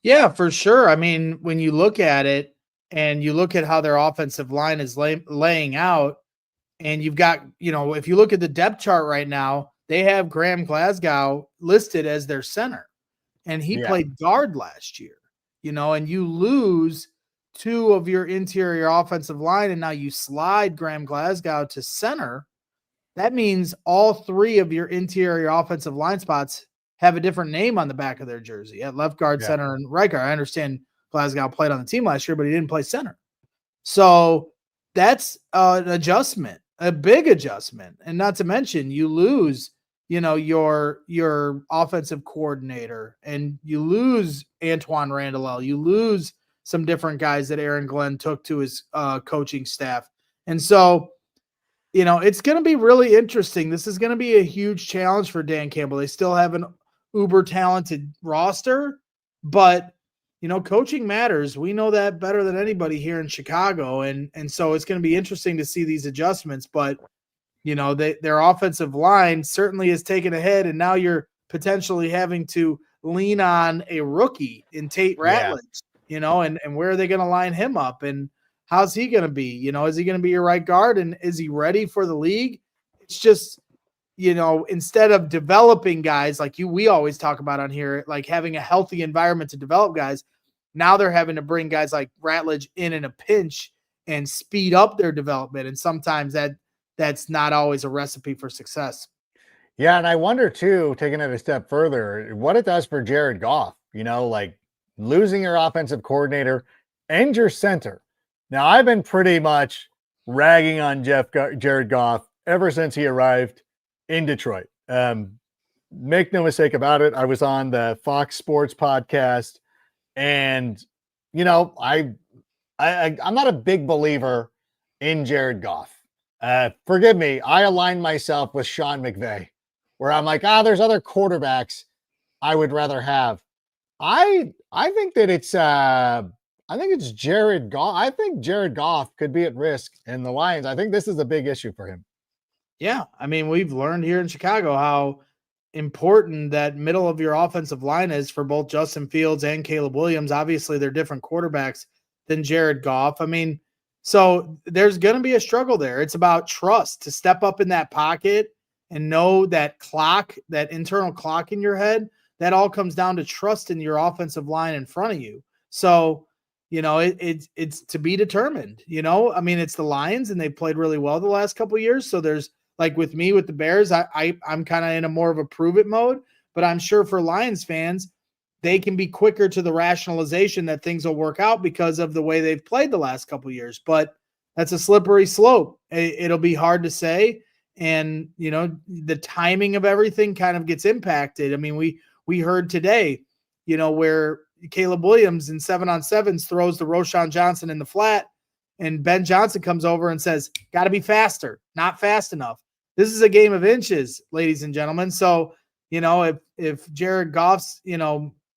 Yeah, for sure. I mean, when you look at it and you look at how their offensive line is laying out, and you've got, if you look at the depth chart right now, they have Graham Glasgow listed as their center, and he played guard last year, and you lose 2 of your interior offensive line, and now you slide Graham Glasgow to center. That means all 3 of your interior offensive line spots have a different name on the back of their jersey at left guard, center, and right guard. I understand Glasgow played on the team last year, but he didn't play center. So that's an adjustment, a big adjustment. And not to mention you lose, your offensive coordinator, and you lose Antoine Randall. You lose some different guys that Aaron Glenn took to his coaching staff. And so, it's going to be really interesting. This is going to be a huge challenge for Dan Campbell. They still have an uber talented roster, but coaching matters. We know that better than anybody here in Chicago. And so it's going to be interesting to see these adjustments, but their offensive line certainly has taken a hit, and now you're potentially having to lean on a rookie in Tate Ratledge, and where are they going to line him up, and how's he going to be? Is he going to be your right guard, and is he ready for the league? It's just, instead of developing guys like we always talk about on here, like having a healthy environment to develop guys, now they're having to bring guys like Ratledge in a pinch and speed up their development. And sometimes that's not always a recipe for success. Yeah, and I wonder too, taking it a step further, what it does for Jared Goff, losing your offensive coordinator and your center. Now, I've been pretty much ragging on Jared Goff ever since he arrived in Detroit. Make no mistake about it. I was on the Fox Sports podcast, and I'm not a big believer in Jared Goff. Forgive me, I align myself with Sean McVay, where I'm like, there's other quarterbacks I would rather have. I think that it's Jared Goff. I think Jared Goff could be at risk in the Lions. I think this is a big issue for him. Yeah, I mean, we've learned here in Chicago how important that middle of your offensive line is for both Justin Fields and Caleb Williams. Obviously, they're different quarterbacks than Jared Goff. I mean, so there's going to be a struggle there. It's about trust to step up in that pocket and know that clock, that internal clock in your head. That all comes down to trust in your offensive line in front of you. So, it's to be determined. I mean, it's the Lions, and they've played really well the last couple of years. So there's, like with me with the Bears, I'm kind of in a more of a prove it mode. But I'm sure for Lions fans, they can be quicker to the rationalization that things will work out because of the way they've played the last couple of years. But that's a slippery slope. It'll be hard to say. And, the timing of everything kind of gets impacted. I mean, we heard today, where Caleb Williams in 7-on-7s throws to Roschon Johnson in the flat, and Ben Johnson comes over and says, got to be faster, not fast enough. This is a game of inches, ladies and gentlemen. So, if Jared Goff's,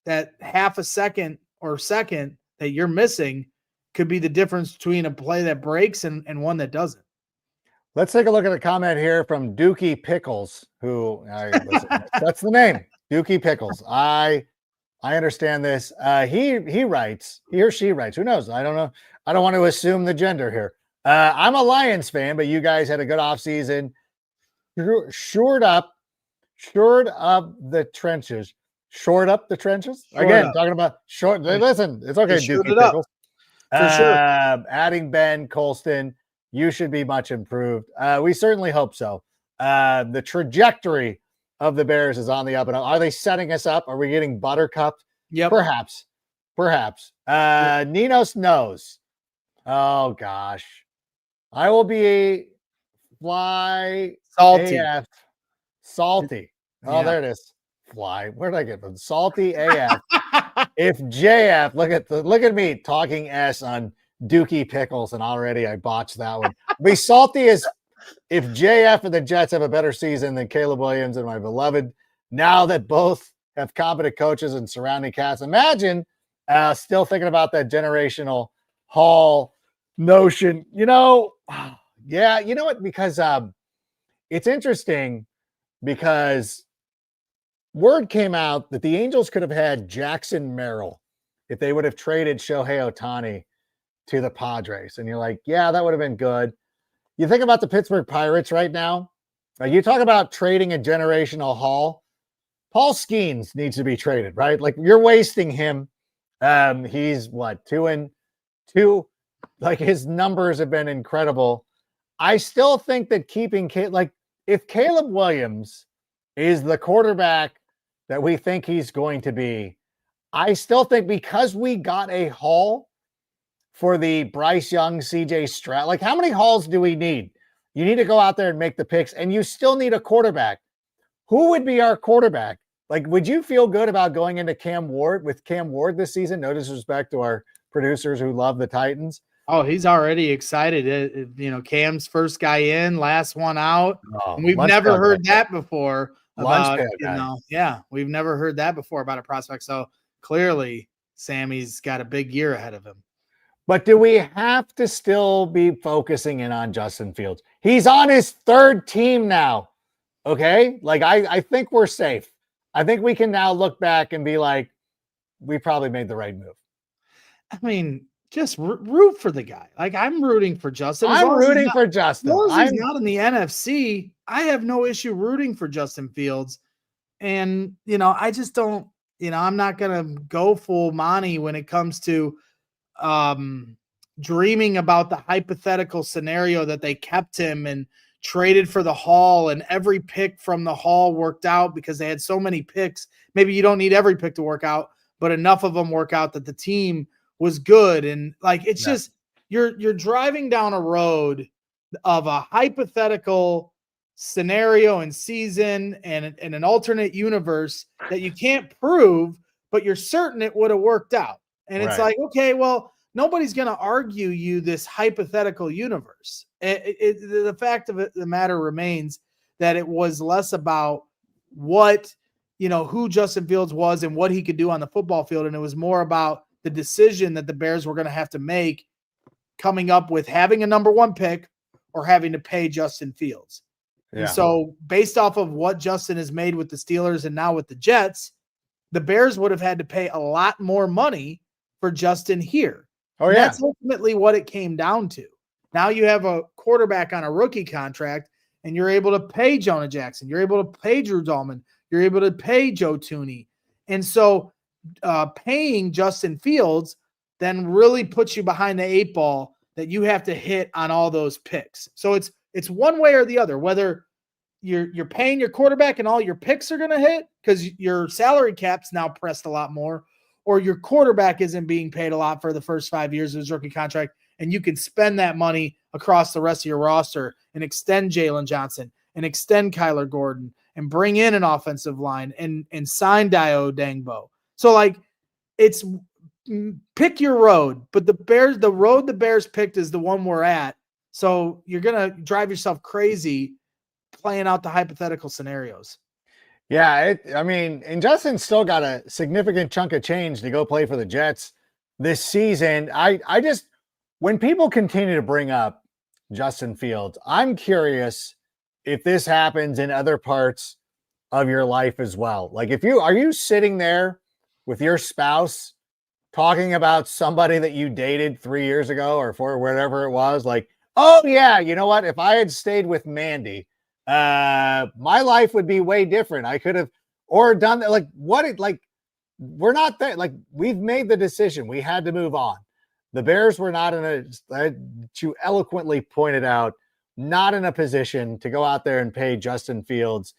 that half a second or second that you're missing could be the difference between a play that breaks and one that doesn't. Let's take a look at a comment here from Dookie Pickles, who that's the name, Dookie Pickles. I understand this. He writes, he or she writes, who knows? I don't know. I don't want to assume the gender here. I'm a Lions fan, but you guys had a good offseason. Shored up the trenches. Shored up the trenches? Again, talking about short. Listen, it's okay, Dookie Pickles. For sure. Adding Ben, Colston, you should be much improved. We certainly hope so. The trajectory of the Bears is on the up and up. Are they setting us up? Are we getting buttercupped? Yep. Perhaps. Ninos knows. Oh, gosh. I will be fly Salty. AF. Salty. Oh, there it is. Fly. Where did I get from? Salty AF. If JF, look at me talking S on Dookie Pickles, and already I botched that one. Be salty as if JF and the Jets have a better season than Caleb Williams and my beloved, now that both have competent coaches and surrounding cast. Imagine still thinking about that generational Hall notion. Yeah, you know what? Because it's interesting because word came out that the Angels could have had Jackson Merrill if they would have traded Shohei Ohtani to the Padres. And you're like, yeah, that would have been good. You think about the Pittsburgh Pirates right now. You talk about trading a generational haul. Paul Skeens needs to be traded, right? Like, you're wasting him. He's 2-2. Like, his numbers have been incredible. I still think that keeping if Caleb Williams is the quarterback that we think he's going to be, I still think because we got a haul for the Bryce Young, CJ Stroud, like, how many hauls do we need? You need to go out there and make the picks, and you still need a quarterback. Who would be our quarterback? Like, would you feel good about going into Cam Ward this season? No disrespect to our producers who love the Titans. Oh, he's already excited. Cam's first guy in, last one out. Oh, we've never heard that before. We've never heard that before about a prospect. So clearly, Sammy's got a big year ahead of him. But do we have to still be focusing in on Justin Fields? He's on his third team now. Okay? Like, I think we're safe. I think we can now look back and be like, we probably made the right move. I mean, just root for the guy. Like, I'm rooting for Justin. I'm rooting for Justin. As long as he's not in the NFC, I have no issue rooting for Justin Fields. And, I just don't, I'm not going to go full Monty when it comes to dreaming about the hypothetical scenario that they kept him and traded for the haul, and every pick from the haul worked out because they had so many picks. Maybe you don't need every pick to work out, but enough of them work out that the team was good. And it's just, you're driving down a road of a hypothetical scenario and season and an alternate universe that you can't prove, but you're certain it would have worked out. And it's like, okay, well, nobody's going to argue you this hypothetical universe. The fact of the matter remains that it was less about what, who Justin Fields was and what he could do on the football field. And it was more about the decision that the Bears were going to have to make coming up with having a number 1 pick or having to pay Justin Fields. Yeah. And so based off of what Justin has made with the Steelers and now with the Jets, the Bears would have had to pay a lot more money for Justin here. Oh, yeah. And that's ultimately what it came down to. Now you have a quarterback on a rookie contract, and you're able to pay Jonah Jackson. You're able to pay Drew Dahlman. You're able to pay Joe Thuney. And so paying Justin Fields then really puts you behind the 8 ball that you have to hit on all those picks. So it's one way or the other, whether you're paying your quarterback and all your picks are going to hit because your salary cap's now pressed a lot more, or your quarterback isn't being paid a lot for the first 5 years of his rookie contract, and you can spend that money across the rest of your roster and extend Jalen Johnson and extend Kyler Gordon and bring in an offensive line and sign Dio Dangbo. So it's pick your road, but the road the Bears picked is the one we're at. So you're going to drive yourself crazy playing out the hypothetical scenarios. Yeah, and Justin still got a significant chunk of change to go play for the Jets this season. I just, when people continue to bring up Justin Fields, I'm curious if this happens in other parts of your life as well. Are you sitting there with your spouse talking about somebody that you dated 3 years ago or for whatever it was? Oh yeah, you know what? If I had stayed with Mandy, my life would be way different. I could have or done that. We're not there. We've made the decision. We had to move on. The Bears were not you eloquently pointed out, not in a position to go out there and pay Justin Fields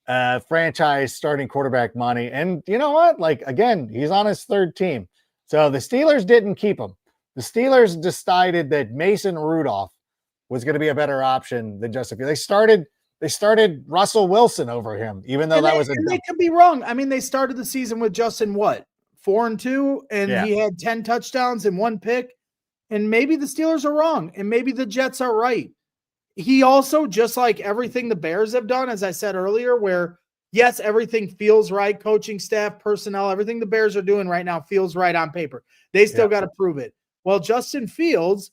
franchise starting quarterback money. And you know what? Again, he's on his 3rd team. So the Steelers didn't keep him. The Steelers decided that Mason Rudolph was going to be a better option than Justin Fields. They started Russell Wilson over him, even though they could be wrong. I mean, they started the season with Justin 4-2, and he had 10 touchdowns and 1 pick. And maybe the Steelers are wrong, and maybe the Jets are right. He also, just like everything the Bears have done, as I said earlier, where yes, everything feels right, coaching staff, personnel, everything the Bears are doing right now feels right on paper. They still got to prove it. Well, Justin Fields,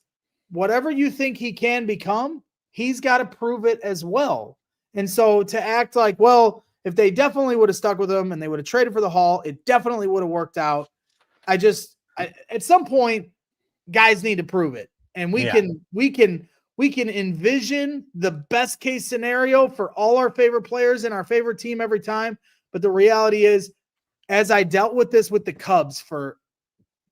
whatever you think he can become, he's got to prove it as well. And so to act like, well, if they definitely would have stuck with him and they would have traded for the Hall, it definitely would have worked out. At some point, guys need to prove it. And we can envision the best case scenario for all our favorite players and our favorite team every time. But the reality is, as I dealt with this with the Cubs for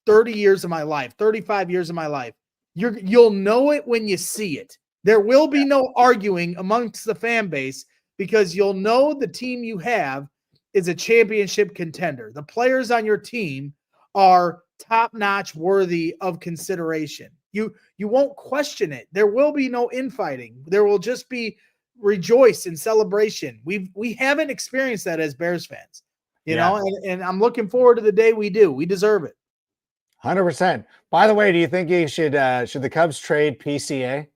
30 years of my life, 35 years of my life, you'll know it when you see it. There will be no arguing amongst the fan base because you'll know the team you have is a championship contender. The players on your team are top-notch, worthy of consideration. You won't question it. There will be no infighting. There will just be rejoice and celebration. We haven't experienced that as Bears fans, you know, and I'm looking forward to the day we do. We deserve it. 100%. By the way, do you think should the Cubs trade PCA?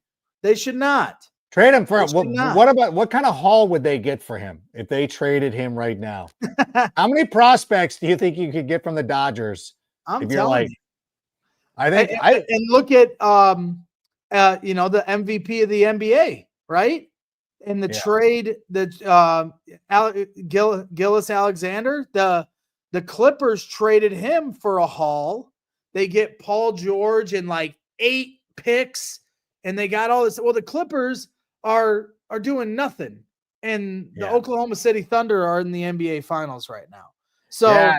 They should not. Trade him for what kind of haul would they get for him if they traded him right now? How many prospects do you think you could get from the Dodgers? I'm telling you. I think and look at the MVP of the NBA, right? And the trade that Gillis Alexander, the Clippers traded him for a haul. They get Paul George and 8 picks, and they got all this. Well, the Clippers are doing nothing, and the Oklahoma City Thunder are in the NBA Finals right now. So,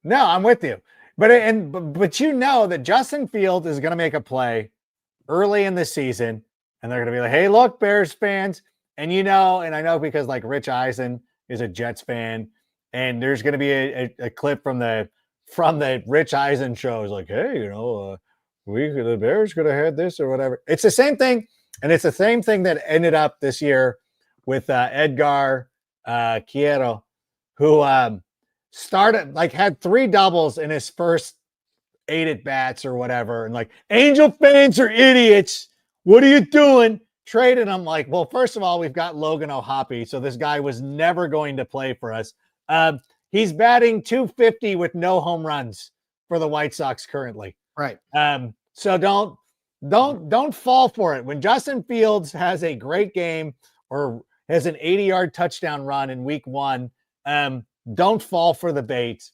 no, I'm with you. But you know that Justin Fields is going to make a play early in the season, and they're going to be like, "Hey, look, Bears fans," and I know because Rich Eisen is a Jets fan, and there's going to be a clip from the Rich Eisen show. It's like, "Hey, the Bears could have had this or whatever." It's the same thing, and it's the same thing that ended up this year with Edgar Quiero, who started had 3 doubles in his first 8 at bats or whatever. And like, Angel fans are idiots. What are you doing? Traded him. Like, well, first of all, we've got Logan O'Hoppe. So this guy was never going to play for us. He's batting .250 with no home runs for the White Sox currently. Right. So don't fall for it. When Justin Fields has a great game or has an 80-yard touchdown run in week 1, don't fall for the bait.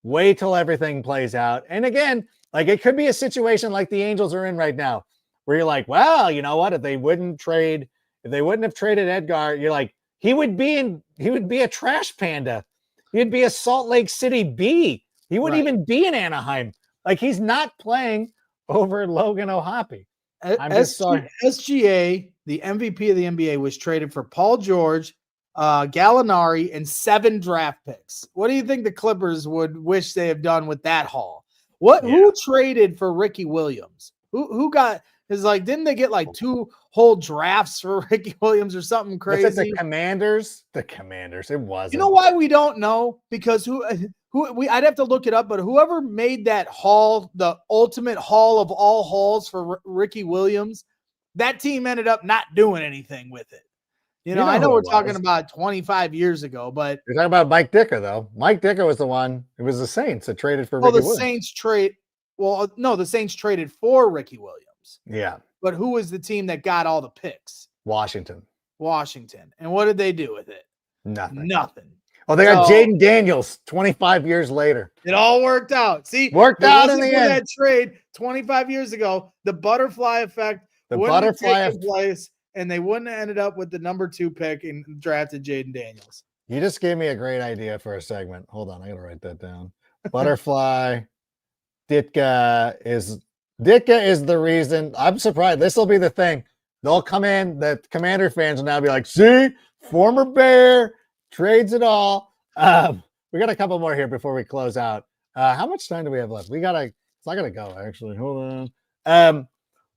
Wait till everything plays out. And again, like it could be a situation like the Angels are in right now, where you're like, well, you know what? If they wouldn't have traded Edgar, you're like, he would be a trash panda. He'd be a Salt Lake City bee. He wouldn't even be in Anaheim. Like he's not playing over Logan O'Hoppe. I'm just sorry. SGA, the MVP of the NBA, was traded for Paul George, Gallinari, and 7 draft picks. What do you think the Clippers would wish they have done with that haul? Who traded for Ricky Williams? Who got is like, didn't they get like 2 whole drafts for Ricky Williams or something crazy? Was it the Commanders? The Commanders. It wasn't. You know why we don't know? Because I'd have to look it up, but whoever made that haul, the ultimate haul of all hauls for Ricky Williams, that team ended up not doing anything with it. You know I know we're talking about 25 years ago, but you're talking about Mike Ditka, though. Mike Ditka was the one. It was the Saints that traded for Ricky Williams. The Saints traded for Ricky Williams. Yeah. But who was the team that got all the picks? Washington. And what did they do with it? Nothing. Oh, they got Jaden Daniels 25 years later. It all worked out. See, worked out in the end. That trade 25 years ago, the butterfly effect wouldn't have taken place, and they wouldn't have ended up with the number 2 pick and drafted Jaden Daniels. You just gave me a great idea for a segment. Hold on, I gotta write that down. Butterfly. Ditka is the reason. I'm surprised. This will be the thing. They'll come in, the Commander fans will now be like, see, former Bear trades it all. We got a couple more here before we close out. How much time do we have left? I gotta go, actually. Hold on.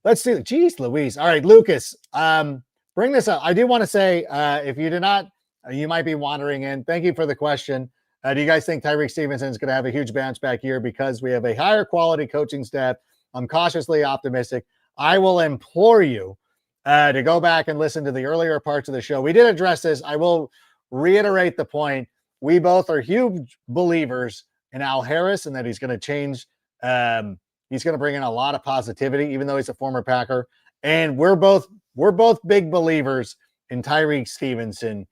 Let's see. Jeez Louise. All right, Lucas, bring this up. I do want to say, if you did not, you might be wandering in. Thank you for the question. Do you guys think Tyrique Stevenson is going to have a huge bounce back year because we have a higher quality coaching staff? I'm cautiously optimistic. I will implore you to go back and listen to the earlier parts of the show. We did address this. I will reiterate the point. We both are huge believers in Al Harris and that he's going to change. He's going to bring in a lot of positivity, even though he's a former Packer. And we're both big believers in Tyrique Stevenson.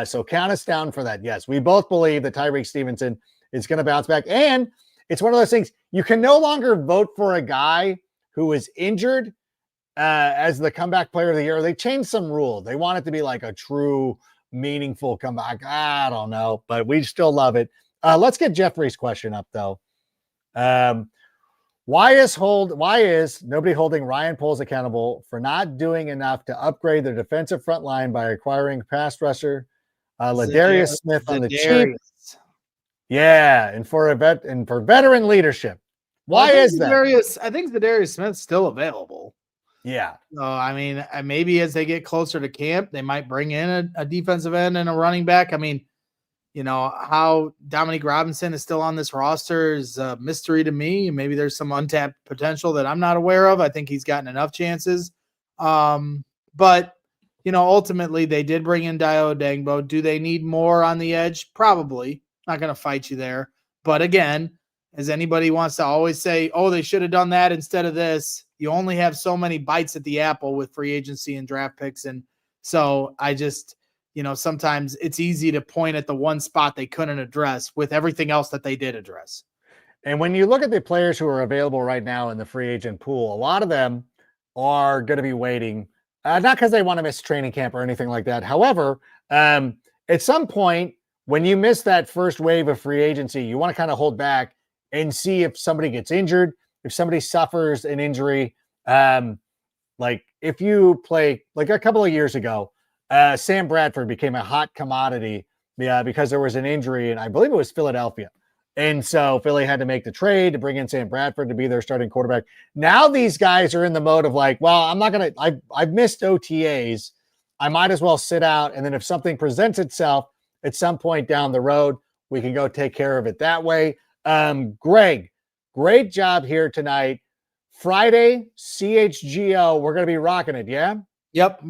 So count us down for that. Yes, we both believe that Tyrique Stevenson is going to bounce back. And it's one of those things, you can no longer vote for a guy who is injured as the comeback player of the year. They changed some rule. They want it to be like a true, meaningful comeback. I don't know, but we still love it. Let's get Jeffrey's question up, though. Why is nobody holding Ryan Poles accountable for not doing enough to upgrade their defensive front line by acquiring pass rusher Ladarius Smith on the cheap? Yeah, and for veteran leadership. Why is that? I think Ladarius Smith's still available. Yeah. I mean, maybe as they get closer to camp, they might bring in a defensive end and a running back. I mean, you know, how Dominique Robinson is still on this roster is a mystery to me. Maybe there's some untapped potential that I'm not aware of. I think he's gotten enough chances. But, you know, ultimately they did bring in Dio Dangbo. Do they need more on the edge? Probably. Not going to fight you there. But again, as anybody wants to always say, oh, they should have done that instead of this, you only have so many bites at the apple with free agency and draft picks. And so I just, you know, sometimes it's easy to point at the one spot they couldn't address with everything else that they did address. And when you look at the players who are available right now in the free agent pool, a lot of them are going to be waiting, not because they want to miss training camp or anything like that. However, at some point, when you miss that first wave of free agency, you want to kind of hold back and see if somebody gets injured, if somebody suffers an injury. Like if you play, like a couple of years ago, Sam Bradford became a hot commodity because there was an injury, and I believe it was Philadelphia. And so Philly had to make the trade to bring in Sam Bradford to be their starting quarterback. Now these guys are in the mode of like, well, I'm not going to, I've missed OTAs. I might as well sit out. And then if something presents itself at some point down the road, we can go take care of it that way. Greg Great job here tonight. Friday, CHGO. We're going to be rocking it, yeah? Yep.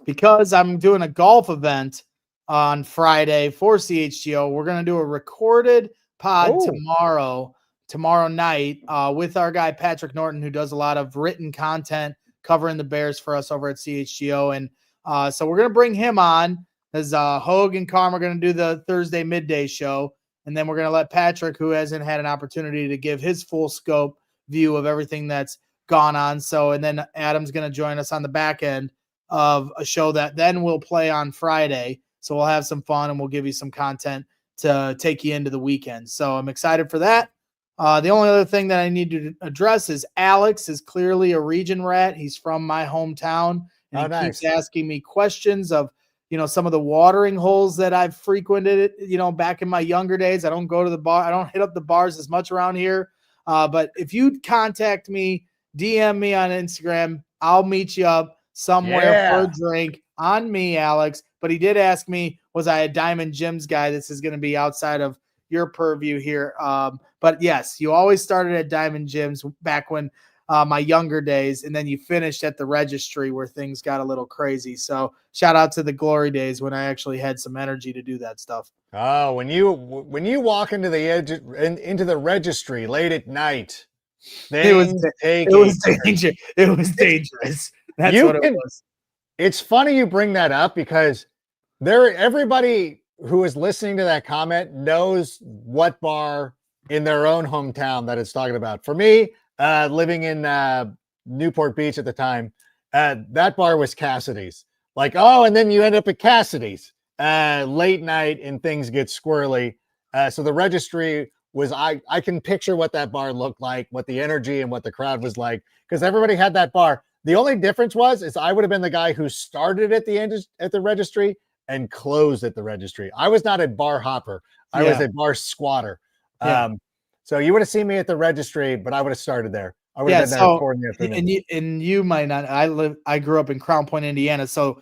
Because I'm doing a golf event on Friday for CHGO, we're going to do a recorded pod tomorrow night with our guy Patrick Norton, who does a lot of written content covering the Bears for us over at CHGO. And so we're going to bring him on as Hogue and Carm are going to do the Thursday midday show. And then we're going to let Patrick, who hasn't had an opportunity to give his full scope view of everything that's gone on. So, and then Adam's going to join us on the back end of a show that then we'll play on Friday. So we'll have some fun and we'll give you some content to take you into the weekend. So I'm excited for that. The only other thing that I need to address is Alex is clearly a region rat. He's from my hometown, and keeps asking me questions of, some of the watering holes that I've frequented, back in my younger days. I don't go to the bar. I don't hit up the bars as much around here. But if you contact me, DM me on Instagram, I'll meet you up somewhere for a drink on me, Alex. But he did ask me, was I a Diamond Jim's guy? This is going to be outside of your purview here. But yes, you always started at Diamond Jim's back when my younger days, and then you finished at the Registry where things got a little crazy. So shout out to the glory days when I actually had some energy to do that stuff. Oh, when you walk into the Registry late at night, it was dangerous. That's what it was. It's funny you bring that up because everybody who is listening to that comment knows what bar in their own hometown that it's talking about. For me, living in Newport Beach at the time, that bar was Cassidy's. And then you end up at Cassidy's late night and things get squirrely. So the Registry was, I can picture what that bar looked like, what the energy and what the crowd was like, because everybody had that bar. The only difference is I would have been the guy who started at the Registry and closed at the Registry. I was not a bar hopper. I was a bar squatter. Yeah. So you would have seen me at the Registry, but I would have started there. I would have been there recording the afternoon. And you might not. I grew up in Crown Point, Indiana. So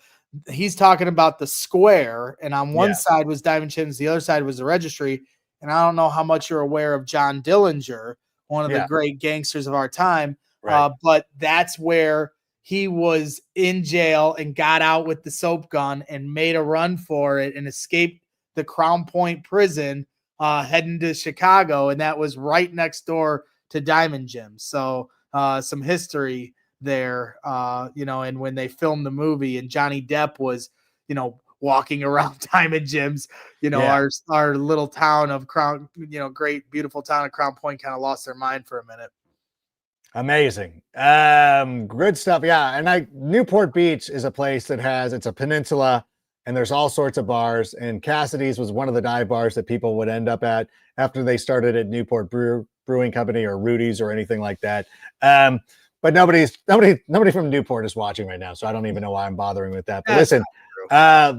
he's talking about the square, and on one side was Diamond Jim's, the other side was the Registry. And I don't know how much you're aware of John Dillinger, one of the great gangsters of our time. Right. But that's where he was in jail and got out with the soap gun and made a run for it and escaped the Crown Point prison, heading to Chicago. And that was right next door to Diamond Jim's. So some history there, and when they filmed the movie and Johnny Depp was, walking around Diamond Jim's, our little town of Crown, great, beautiful town of Crown Point kind of lost their mind for a minute. Amazing. Good stuff. Yeah. And Newport Beach is a place that it's a peninsula and there's all sorts of bars, and Cassidy's was one of the dive bars that people would end up at after they started at Newport Brewing Company or Rudy's or anything like that. But nobody from Newport is watching right now, so I don't even know why I'm bothering with that. But listen,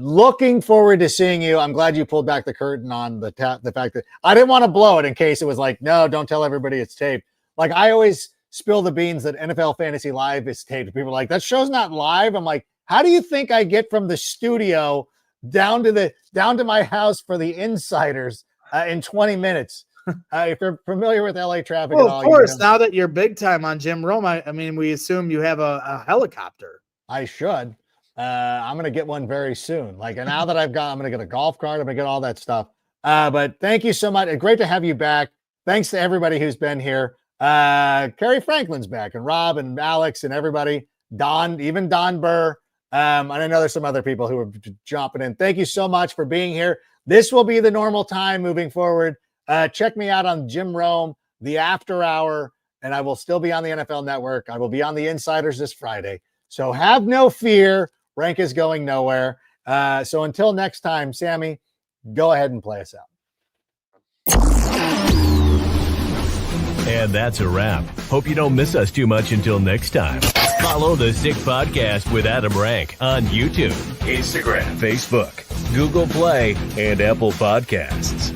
looking forward to seeing you. I'm glad you pulled back the curtain on the fact that I didn't want to blow it in case it was like, no, don't tell everybody it's taped. Like I always spill the beans that NFL Fantasy Live is taped. People are like, that show's not live. I'm like, how do you think I get from the studio down to my house for the insiders in 20 minutes? If you're familiar with LA traffic at all. Of course, now that you're big time on Jim Rome, I mean, we assume you have a helicopter. I should. I'm going to get one very soon. I'm going to get a golf cart. I'm going to get all that stuff. But thank you so much. Great to have you back. Thanks to everybody who's been here. Kerry Franklin's back, and Rob and Alex and everybody. Even Don Burr. And I know there's some other people who are jumping in. Thank you so much for being here. This will be the normal time moving forward. Check me out on Jim Rome, the After Hour, and I will still be on the NFL Network. I will be on the Insiders this Friday. So have no fear. Rank is going nowhere. So until next time, Sammy, go ahead and play us out. And that's a wrap. Hope you don't miss us too much until next time. Follow the Sick Podcast with Adam Rank on YouTube, Instagram, Facebook, Google Play, and Apple Podcasts.